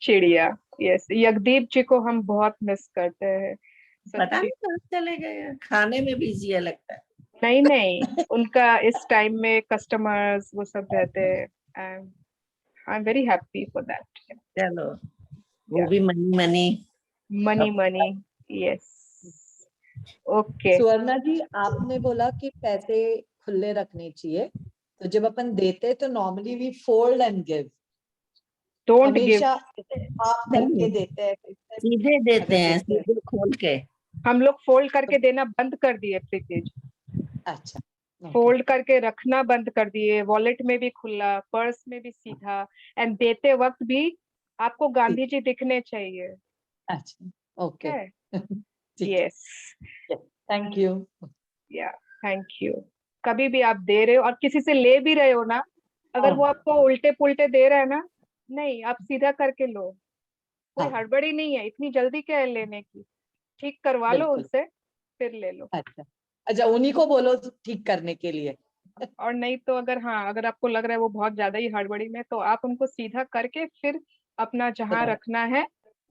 चिड़िया, यस। यगदीप जी को हम बहुत मिस करते हैं। पता नहीं कहाँ चले गए, खाने में बिजी है लगता है। नहीं नहीं, उनका इस टाइम में कस्टमर्स वो सब रहते हैं, and I am very happy for that. चलो, वो भी मनी मनी, यस। ओके। सुवर्णा जी, आपने बोला कि पैसे खुले रखने चाहिए, तो जब अपन देते तो normally we fold and give. Don't give. हमेशा आप करके देते हैं, सीधे देते हैं, सीधे खोल के। हम लोग फोल्ड करके देना बंद कर दिए प्रीति जी। अच्छा, फोल्ड करके रखना बंद कर दिए, वॉलेट में भी खुला, पर्स में भी सीधा, एंड देते वक्त भी आपको गांधी जी दिखने चाहिए। अच्छा, ओके, यस, थैंक यू। या थैंक यू। कभी भी आप दे रहे हो और किसी से ले भी रहे हो ना, अगर वो आपको उल्टे पुल्टे दे रहा है ना, नहीं, आप सीधा करके लो। कोई हड़बड़ी नहीं है, इतनी जल्दी क्या है लेने की? ठीक करवा लो उनसे, फिर ले लो। अच्छा, उन्हीं को बोलो ठीक करने के लिए। और नहीं तो अगर अगर आपको लग रहा है वो बहुत ज्यादा ही हड़बड़ी में, तो आप उनको सीधा करके फिर अपना जहां रखना है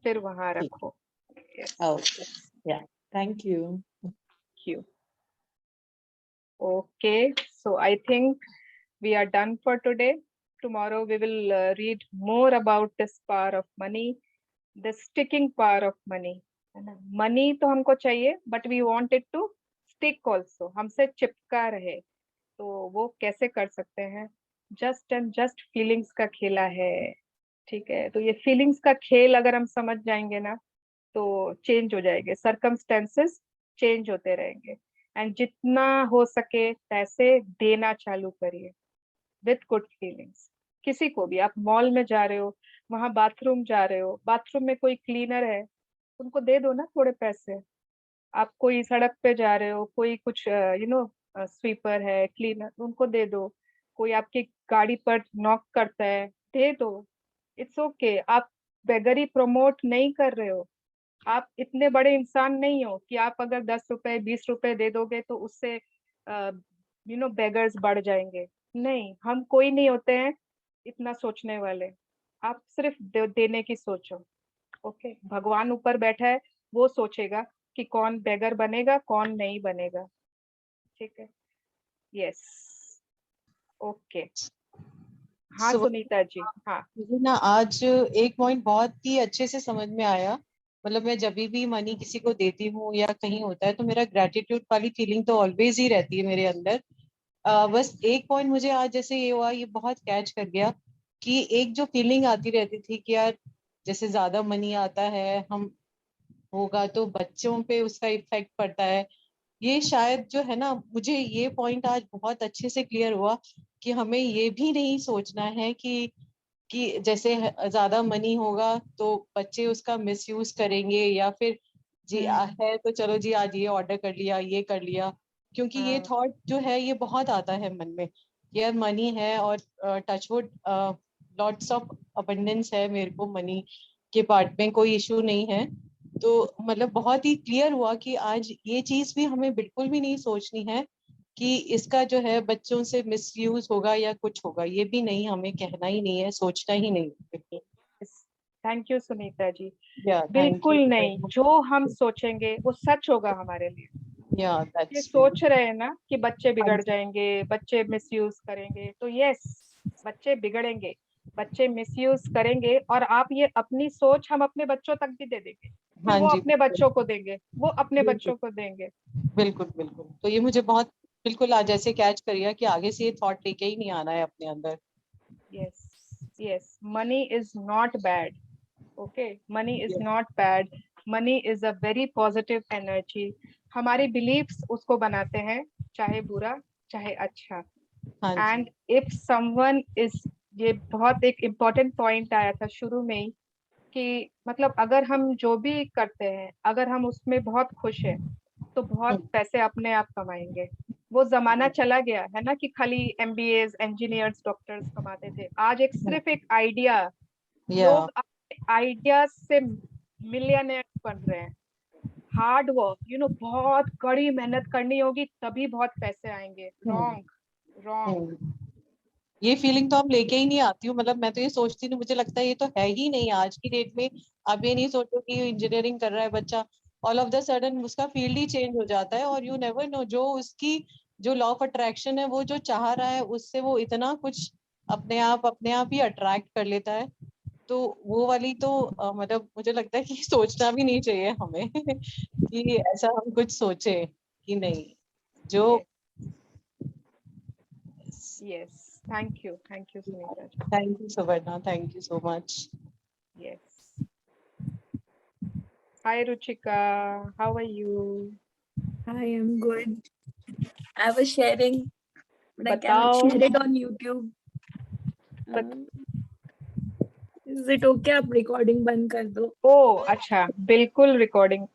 फिर वहां रखो। Thank you. Okay, so I think we are done for today. Tomorrow we will read more about this power of money, the sticking power of money. Money तो हमको चाहिए, but we want it to stick also, हमसे चिपका रहे। तो वो कैसे कर सकते हैं? जस्ट एंड जस्ट फीलिंग्स का खेला है, ठीक है? तो ये फीलिंग्स का खेल अगर हम समझ जाएंगे ना, तो चेंज हो जाएंगे, सर्कमस्टेंसेस चेंज होते रहेंगे। एंड जितना हो सके पैसे देना चालू करिए विथ गुड फीलिंग्स। किसी को भी, आप मॉल में जा रहे हो, वहां बाथरूम जा रहे हो, बाथरूम में कोई क्लीनर है, उनको दे दो ना थोड़े पैसे। आप कोई सड़क पे जा रहे हो, कोई कुछ स्वीपर है, क्लीनर, उनको दे दो। कोई आपकी गाड़ी पर नॉक करता है, दे दो। It's okay. आप बेगरी प्रमोट नहीं कर रहे हो। आप इतने बड़े इंसान नहीं हो कि आप अगर 10 रुपए 20 रुपए दे दोगे तो उससे बेगर्स बढ़ जाएंगे। नहीं, हम कोई नहीं होते हैं इतना सोचने वाले। आप सिर्फ देने की सोचो। ओके, भगवान ऊपर बैठा है, वो सोचेगा कि कौन बेगर बनेगा कौन नहीं बनेगा। ठीक है, यस, ओके। हाँ सुनीता जी, हाँ। मुझे ना आज एक पॉइंट बहुत ही अच्छे से समझ में आया। मतलब मैं जब भी मनी किसी को देती हूँ या कहीं होता है तो मेरा ग्रेटिट्यूड वाली फीलिंग तो ऑलवेज ही रहती है मेरे अंदर। बस एक पॉइंट मुझे आज जैसे ये हुआ, ये बहुत कैच कर गया कि एक जो फीलिंग आती रहती थी कि यार जैसे ज्यादा मनी आता है हम होगा तो बच्चों पे उसका इफेक्ट पड़ता है। ये शायद जो है ना, मुझे ये पॉइंट आज बहुत अच्छे से क्लियर हुआ कि हमें ये भी नहीं सोचना है कि जैसे ज्यादा मनी होगा तो बच्चे उसका मिसयूज करेंगे या फिर जी है तो चलो जी आज ये ऑर्डर कर लिया ये कर लिया। क्योंकि ये थॉट जो है ये बहुत आता है मन में कि यार मनी है और टचवुड लॉट्स ऑफ अबंडेंस है, मेरे को मनी के पार्ट में कोई इशू नहीं है। तो मतलब बहुत ही क्लियर हुआ कि आज ये चीज भी हमें बिल्कुल भी नहीं सोचनी है कि इसका जो है बच्चों से मिसयूज होगा या कुछ होगा, ये भी नहीं, हमें कहना ही नहीं है, सोचना ही नहीं है। Thank you Sunita ji. Thank बिल्कुल यू। नहीं, जो हम सोचेंगे वो सच होगा हमारे लिए। ये दैट्स सोच रहे हैं ना कि बच्चे बिगड़ जी। जाएंगे, बच्चे मिसयूज करेंगे, तो यस, बच्चे बिगड़ेंगे, बच्चे मिसयूज करेंगे, और आप ये अपनी सोच हम अपने बच्चों तक भी दे देंगे, फिर हाँ वो जी, अपने बच्चों को देंगे, वो अपने बिल्कुल बच्चों को देंगे। बिल्कुल बिल्कुल। तो ये मुझे बहुत बिल्कुल आज ऐसे कैच करिए कि आगे से ये थॉट लेके ही नहीं आना है अपने अंदर। Yes yes, money is not bad. Okay, money is not bad, money is a very positive energy. हमारे बिलीव्स उसको बनाते हैं, चाहे बुरा चाहे अच्छा। हाँ जी। एंड इफ समवन इज, ये बहुत एक इम्पोर्टेंट पॉइंट आया था शुरू में ही, कि मतलब अगर हम जो भी करते हैं अगर हम उसमें बहुत खुश हैं तो बहुत पैसे अपने आप कमाएंगे। वो जमाना चला गया है ना कि खाली एमबीएस, इंजीनियर्स, डॉक्टर्स कमाते थे। आज एक सिर्फ एक आइडिया, लोग आइडिया से मिलियनर बन रहे हैं। हार्ड वर्क, बहुत कड़ी मेहनत करनी होगी तभी बहुत पैसे आएंगे। Wrong wrong. ये फीलिंग तो हम लेके ही नहीं आती हूँ। मतलब मैं तो ये सोचती नहीं, मुझे लगता है ये तो है ही नहीं आज की डेट में। आप ये नहीं सोचो कि इंजीनियरिंग कर रहा है बच्चा, ऑल ऑफ द सडन उसका फील्ड ही चेंज हो जाता है और यू नेवर नो जो उसकी जो लॉ ऑफ अट्रैक्शन है वो जो चाह रहा है उससे वो इतना कुछ अपने आप ही अट्रैक्ट कर लेता है। तो वो वाली तो मतलब मुझे लगता है कि सोचना भी नहीं चाहिए हमें कि ऐसा हम कुछ सोचे कि नहीं जो। Yes, thank you Sunita ji. Thank you Suvarna, thank you so much. Yes. Hi Ruchika, how are you? I am good. I was sharing, but I cannot बताओ। share it on YouTube. Is it okay? आप recording बंद कर दो। ओ अच्छा, बिल्कुल रिकॉर्डिंग